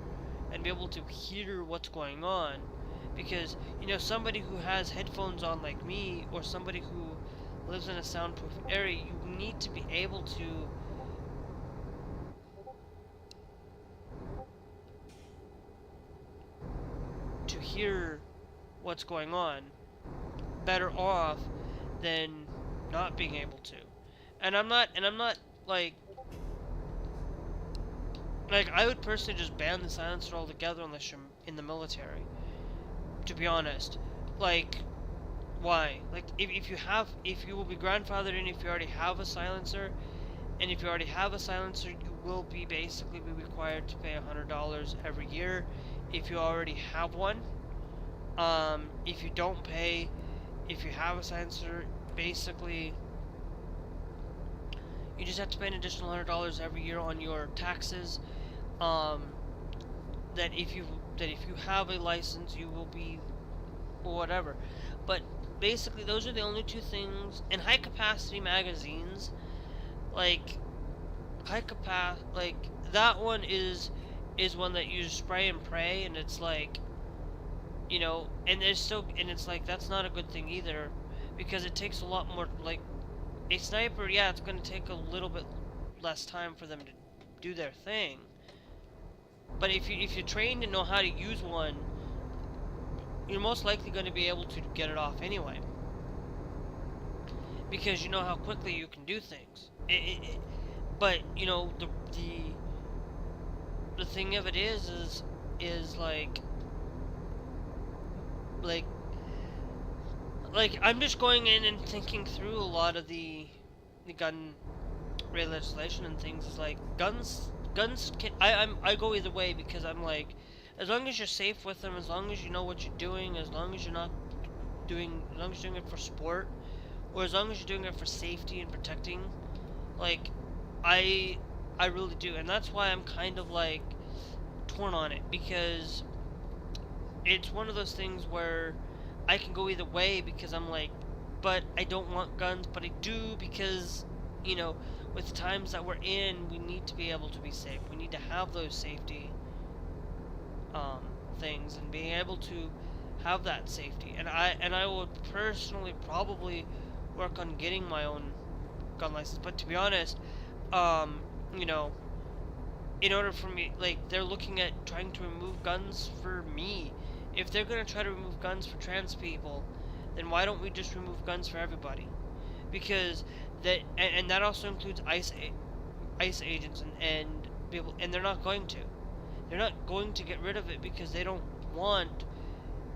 and be able to hear what's going on, because, you know, somebody who has headphones on like me, or somebody who lives in a soundproof area, you need to be able to hear what's going on better off than not being able to. And I'm not like I would personally just ban the silencer altogether unless you're in the military, to be honest. Like, why? Like, if you will be grandfathered in if you already have a silencer, and if you already have a silencer, you will basically be required to pay $100 every year if you already have one. If you don't pay, if you have a silencer, basically you just have to pay an additional $100 every year on your taxes. That if you have a license, you will be whatever. But basically, those are the only two things. And high capacity magazines, like that one is one that you spray and pray, and it's like, you know, and it's like, that's not a good thing either, because it takes a lot more. Like, a sniper, yeah, it's going to take a little bit less time for them to do their thing. But if you're trained and know how to use one, you're most likely going to be able to get it off anyway, because you know how quickly you can do things. But you know, the thing of it is like I'm just going in and thinking through a lot of the gun legislation and things. Is like, guns can, I go either way, because I'm like, as long as you're safe with them, as long as you know what you're doing, as long as you're doing it for sport, or as long as you're doing it for safety and protecting, like, I really do. And that's why I'm kind of like torn on it, because it's one of those things where I can go either way, because I'm like, but I don't want guns, but I do, because, you know, with the times that we're in, we need to be able to be safe. We need to have those safety things, and being able to have that safety. And I will personally probably work on getting my own gun license. But to be honest, you know, in order for me, like, they're looking at trying to remove guns for me. If they're gonna try to remove guns for trans people, then why don't we just remove guns for everybody? Because that, and that also includes ICE agents and people, and they're not going to. They're not going to get rid of it, because they don't want,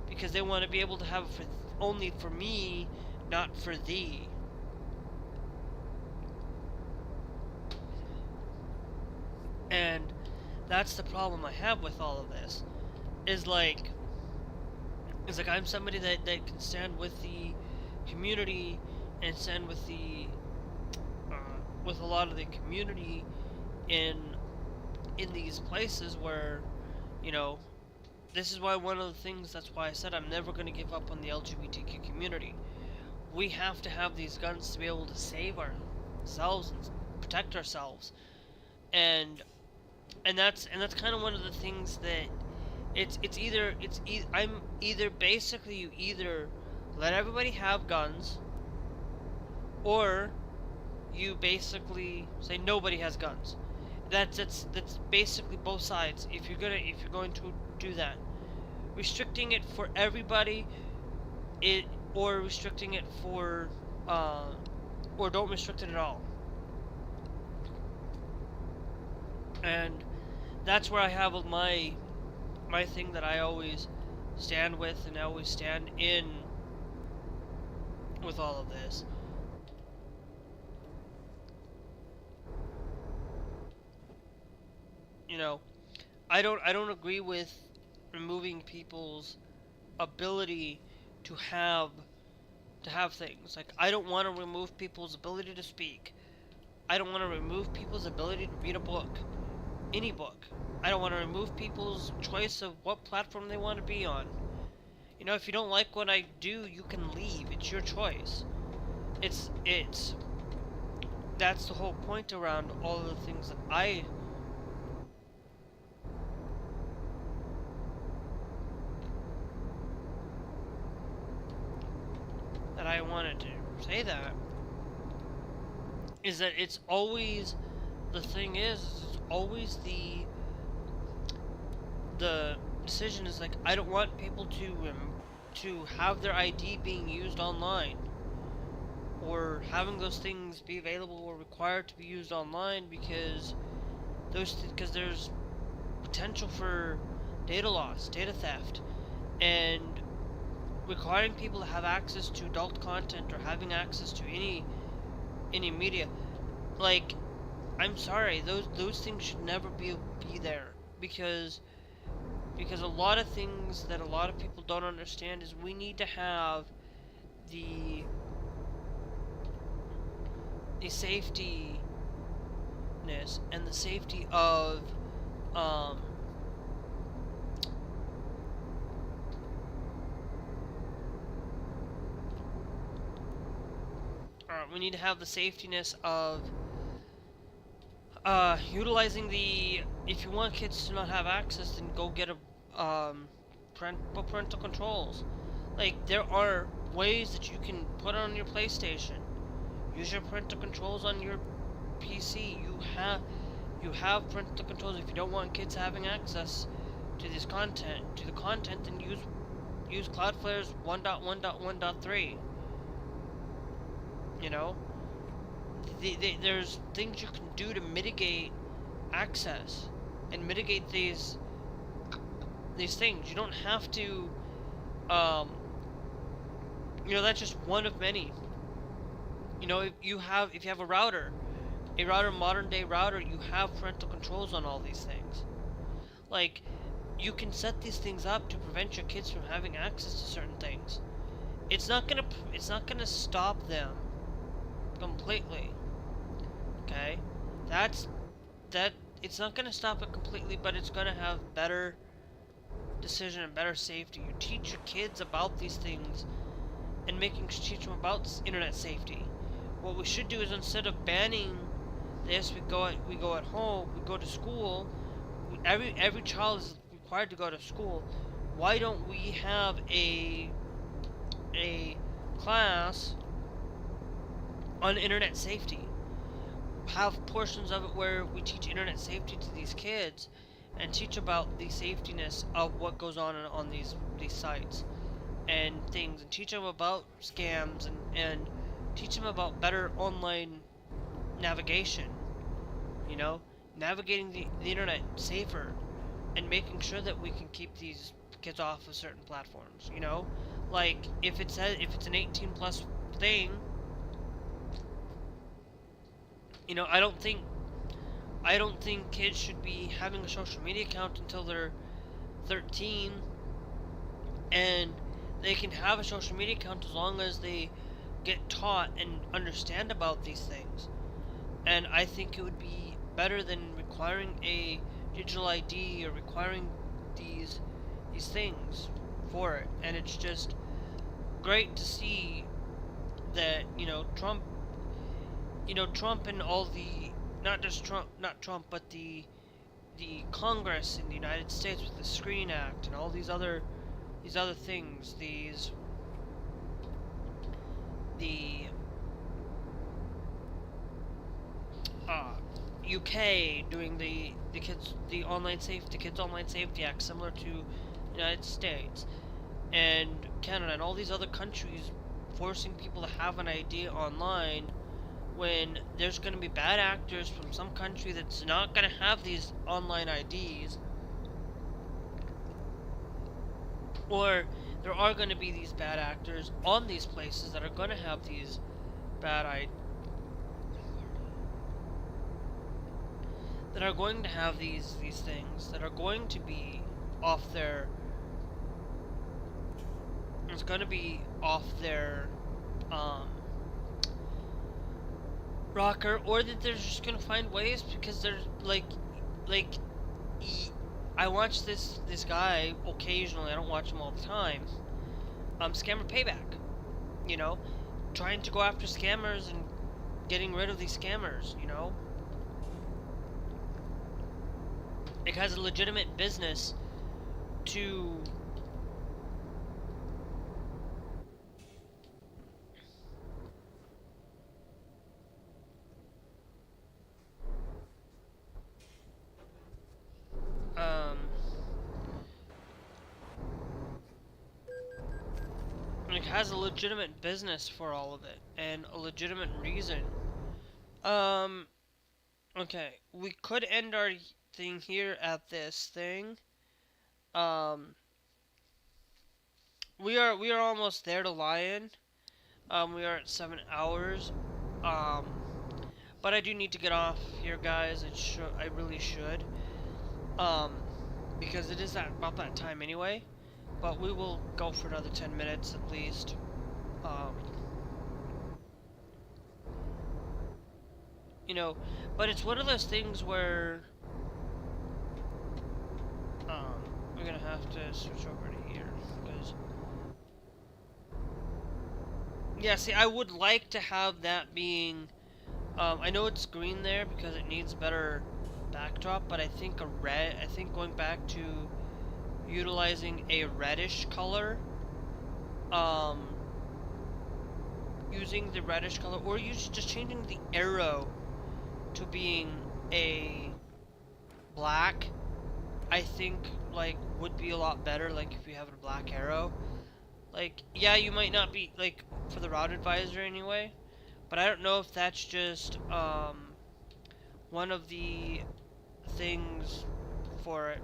because they want to be able to have it for only for me, not for thee. And that's the problem I have with all of this. Is like I'm somebody that can stand with the community, and stand with the with a lot of the community in these places where You know, this is why one of the things, that's why I said I'm never going to give up on the LGBTQ community. We have to have these guns to be able to save ourselves and protect ourselves. And that's kind of one of the things that I'm either basically, you either let everybody have guns, or you basically say nobody has guns. That's basically both sides. If you're going to do that, restricting it for everybody, or restricting it for or don't restrict it at all. And that's where I have my thing that I always stand with, and I always stand in with all of this. You know, I don't agree with removing people's ability to have things. Like, I don't want to remove people's ability to speak. I don't want to remove people's ability to read a book, any book. I don't want to remove people's choice of what platform they want to be on. You know, if you don't like what I do, you can leave. It's your choice. It's that's the whole point around all of the things that I wanted to say, that is that it's always, the thing is it's always the decision is like, I don't want people to have their ID being used online, or having those things be available or required to be used online, because there's potential for data loss, data theft, and requiring people to have access to adult content, or having access to any media. Like, I'm sorry, those things should never be there, because a lot of things that a lot of people don't understand is we need to have the safety-ness and the safety of we need to have the safetiness of utilizing the, if you want kids to not have access, then go get a parental controls. Like, there are ways that you can put on your PlayStation, use your parental controls on your PC. You have parental controls. If you don't want kids having access to the content, then use Cloudflare's 1.1.1.3. You know, there's things you can do to mitigate access and mitigate these things. You don't have to, you know, that's just one of many. You know, if you have a router, modern day router, you have parental controls on all these things. Like, you can set these things up to prevent your kids from having access to certain things. It's not gonna stop them completely. Okay? It's not gonna stop it completely, but it's gonna have better decision and better safety. You teach your kids about these things and teach them about internet safety. What we should do is, instead of banning this, we go at home, we go to school. Every child is required to go to school. Why don't we have a class on internet safety? Have portions of it where we teach internet safety to these kids, and teach about the safetiness of what goes on these sites and things, and teach them about scams, and teach them about better online navigation. You know, navigating the internet safer, and making sure that we can keep these kids off of certain platforms. You know, like, if it's an 18 plus thing, you know, I don't think kids should be having a social media account until they're 13, and they can have a social media account as long as they get taught and understand about these things. And I think it would be better than requiring a digital ID, or requiring these things for it, and it's just great to see that Trump and all the not Trump, but the Congress in the United States with the Screen Act and all these other things, the UK doing the kids online safety act, similar to the United States, and Canada and all these other countries forcing people to have an ID online, when there's going to be bad actors from some country that's not going to have these online IDs, or there are going to be these bad actors on these places that are going to have these bad IDs, that are going to have these things, that are going to be off their rocker, or that they're just gonna find ways, because there's I watch this guy occasionally. I don't watch him all the time. Scammer Payback, trying to go after scammers and getting rid of these scammers. It has a legitimate business to it has a legitimate business for all of it, and a legitimate reason. Okay, we could end our thing here at this thing. We are almost there to Lion. We are at 7 hours. But I do need to get off here, guys. I really should. Because it is about that time anyway. But we will go for another 10 minutes at least. But it's one of those things where we're gonna have to switch over to here, because yeah, see, I would like to have that being I know it's green there because it needs better backdrop, but I think going back to utilizing a reddish color, using the reddish color, or just changing the arrow to being a black, I think would be a lot better. If you have a black arrow, yeah, you might not be for the route advisor anyway, but I don't know if that's just one of the things for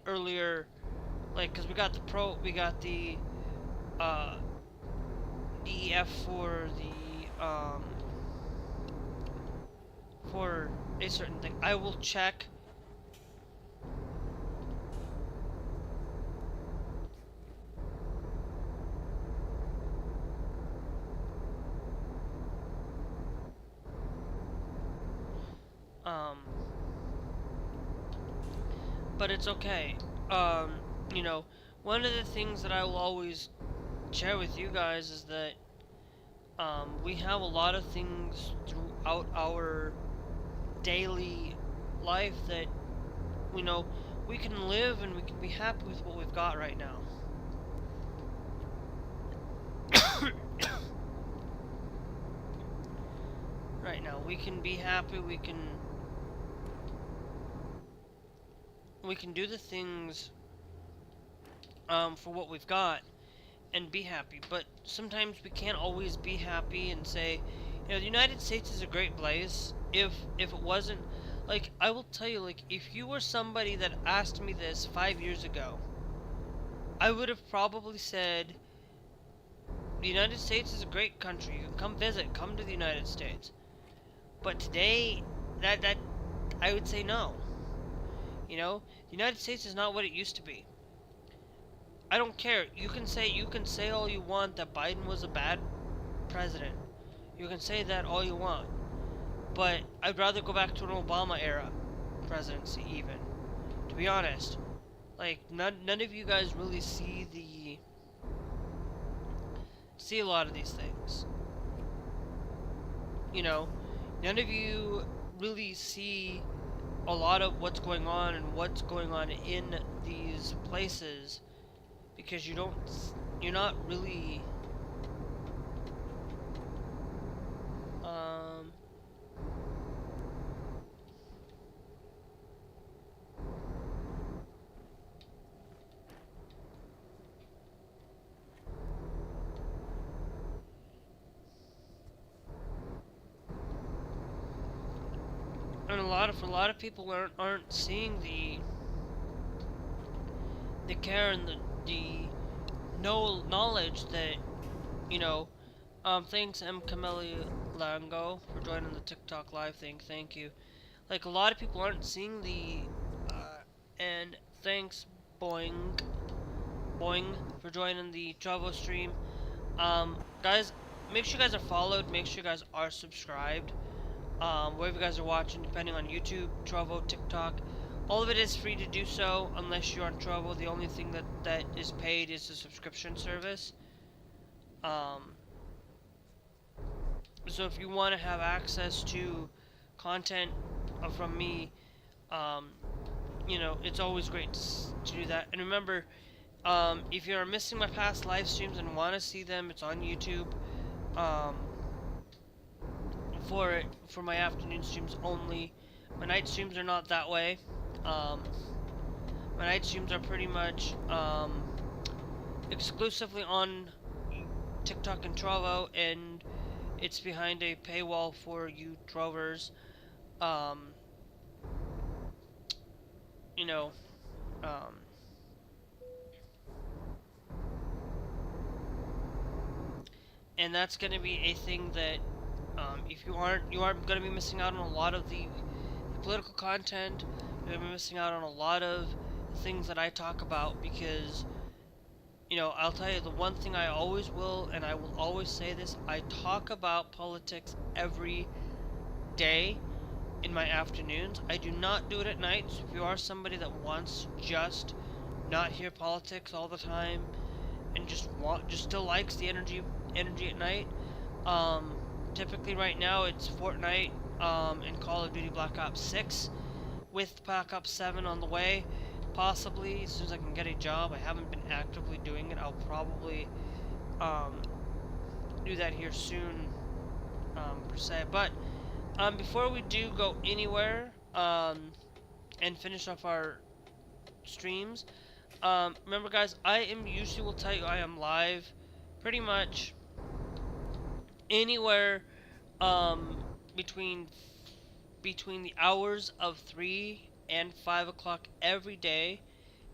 earlier, because we got the DEF for a certain thing. I will check. But it's okay. One of the things that I will always share with you guys is that we have a lot of things throughout our daily life that we can live, and we can be happy with what we've got right now. Right now we can be happy, we can do the things for what we've got and be happy. But sometimes we can't always be happy and say, the United States is a great place. If it wasn't, I will tell you, if you were somebody that asked me this 5 years ago, I would have probably said, the United States is a great country. You can come visit, come to the United States. But today, that I would say no. The United States is not what it used to be. I don't care. You can say all you want that Biden was a bad president. You can say that all you want. But I'd rather go back to an Obama era presidency even. to be honest. Like, none of you guys really see a lot of these things. You know, none of you really see a lot of what's going on and what's going on in these places, because you're not really and a lot of people aren't seeing the care and the knowledge that, you know. Thanks M. Cameli Lango for joining the TikTok live thing. Thank you. Like, a lot of people aren't seeing and thanks Boing for joining the Trovo stream. Guys, make sure you guys are followed. Make sure you guys are subscribed. Wherever you guys are watching, depending on YouTube, Trovo, TikTok, all of it is free to do so unless you're on Trovo. The only thing that is paid is the subscription service. So if you want to have access to content from me, you know, it's always great to do that. And remember, if you're missing my past live streams and want to see them, it's on YouTube. For my afternoon streams only. My night streams are not that way. My night streams are pretty much exclusively on TikTok and Trovo, and it's behind a paywall for you Trovers. You know, and that's going to be a thing that if you aren't going to be missing out on a lot of the political content. You're going to be missing out on a lot of things that I talk about, because, you know, I'll tell you the one thing I always will, and I will always say this: I talk about politics every day in my afternoons. I do not do it at night. So if you are somebody that wants to just not hear politics all the time and just still likes the energy at night, typically right now it's Fortnite and Call of Duty Black Ops 6 with Black Ops 7 on the way. Possibly as soon as I can get a job. I haven't been actively doing it. I'll probably do that here soon, per se. But before we do go anywhere and finish off our streams, remember, guys, I usually will tell you I am live pretty much anywhere between the hours of 3 and 5 o'clock every day,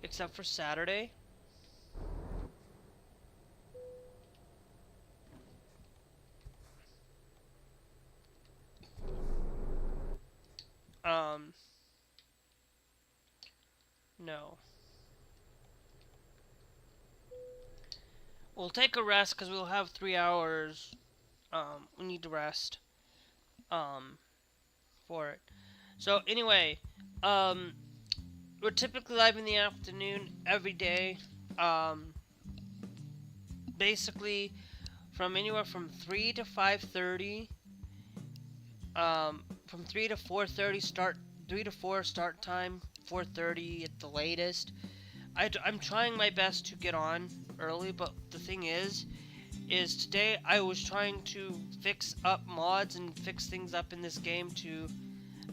except for Saturday. No. We'll take a rest because we'll have 3 hours. We need to rest. For it. So anyway, we're typically live in the afternoon every day. Basically, from anywhere from 3 to 5:30. From 3 to 4:30 start. 3 to 4 start time. 4:30 at the latest. I'm trying my best to get on early, but the thing is today I was trying to fix up mods and fix things up in this game to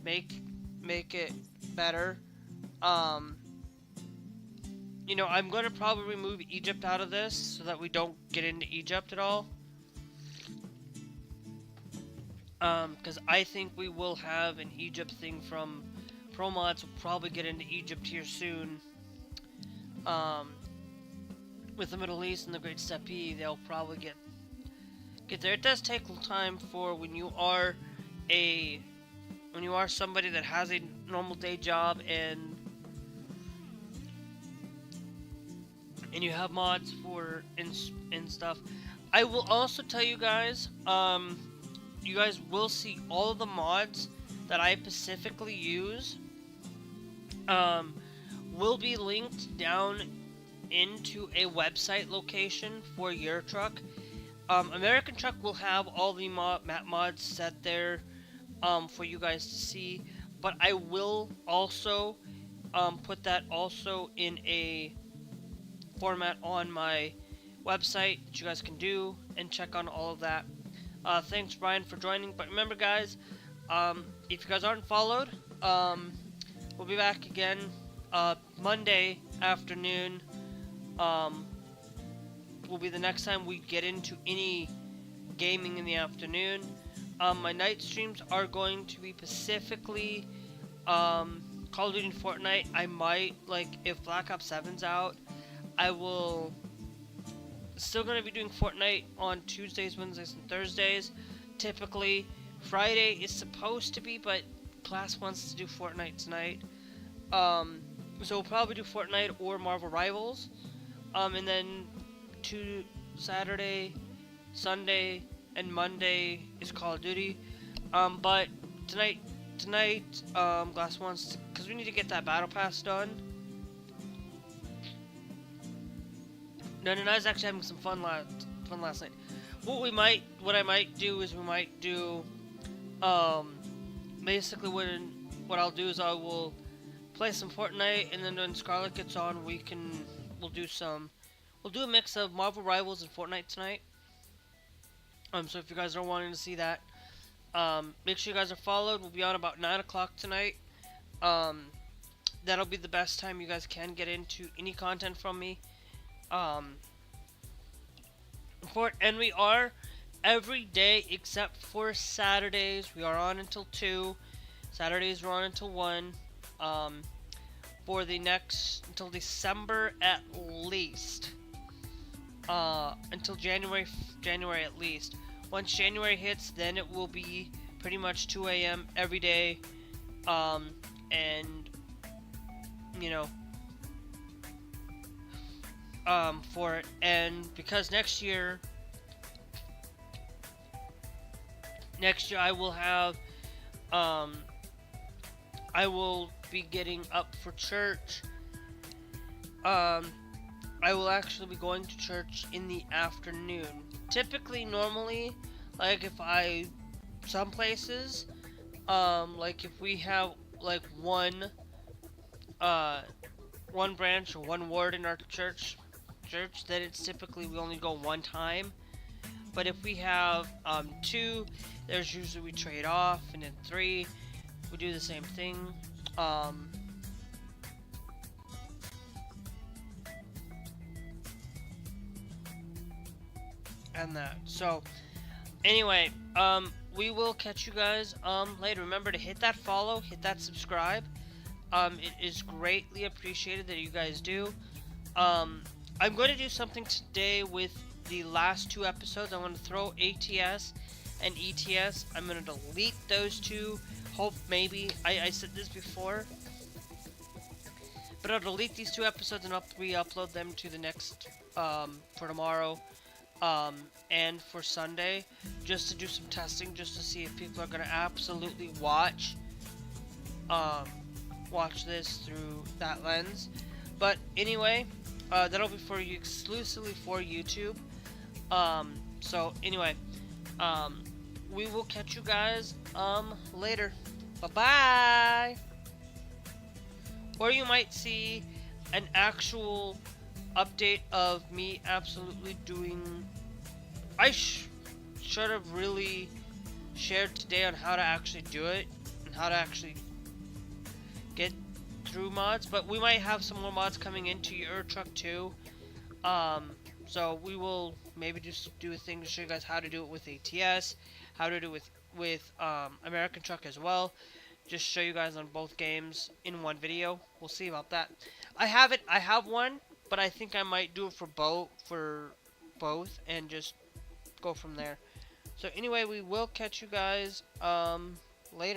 make it better. You know, I'm going to probably remove Egypt out of this so that we don't get into Egypt at all. Because I think we will have an Egypt thing from Pro Mods. We'll probably get into Egypt here soon. With the Middle East and the Great Steppe, they'll probably get there. It does take time for when you are somebody that has a normal day job and you have mods for and stuff. I will also tell you guys, you guys will see all of the mods that I specifically use will be linked down into a website location for your truck. American Truck will have all the map mods set there for you guys to see, but I will also put that also in a format on my website that you guys can do and check on all of that. Thanks, Brian, for joining. But remember, guys, if you guys aren't followed, we'll be back again Monday afternoon. Will be the next time we get into any gaming in the afternoon. My night streams are going to be specifically Call of Duty and Fortnite. I might, like, if Black Ops 7's out, I will still going to be doing Fortnite on Tuesdays, Wednesdays, and Thursdays. Typically, Friday is supposed to be, but class wants to do Fortnite tonight. So we'll probably do Fortnite or Marvel Rivals. And then Saturday, Sunday, and Monday is Call of Duty. But tonight, Glass wants to, because we need to get that Battle Pass done. No, I was actually having some fun last night. What I might do is we might do, basically what I'll do is I will play some Fortnite, and then when Scarlet gets on, we'll do a mix of Marvel Rivals and Fortnite tonight. So if you guys are wanting to see that, make sure you guys are followed. We'll be on about 9 o'clock tonight. That'll be the best time you guys can get into any content from me. And we are every day except for Saturdays. We are on until 2. Saturdays we're on until 1. For the until December at least. Until January at least. Once January hits, then it will be pretty much 2 a.m. every day. And you know, for it, and because next year I will have, I will be getting up for church. I will actually be going to church in the afternoon. Typically, normally, like some places, like if we have like one branch or one ward in our church, then it's typically we only go one time. But if we have 2, there's usually we trade off, and then 3, we do the same thing. And that. So anyway, we will catch you guys later. Remember to hit that follow, hit that subscribe. It is greatly appreciated that you guys do. I'm going to do something today with the last 2 episodes. I want to throw ATS and ETS. I'm going to delete those 2. Hope maybe I said this before, but I'll delete these 2 episodes and re-upload them to the next for tomorrow and for Sunday, just to do some testing, just to see if people are going to absolutely watch this through that lens. But anyway, that'll be for you, exclusively for YouTube. So anyway, we will catch you guys later. Bye-bye. Or you might see an actual update of me absolutely doing. I should have really shared today on how to actually do it and how to actually get through mods, but we might have some more mods coming into your truck too. So we will maybe just do a thing to show you guys how to do it with ATS, how to do it with American Truck as well. Just show you guys on both games in one video. We'll see about that. I have one, but I think I might do it for both and just go from there. So anyway, we will catch you guys later.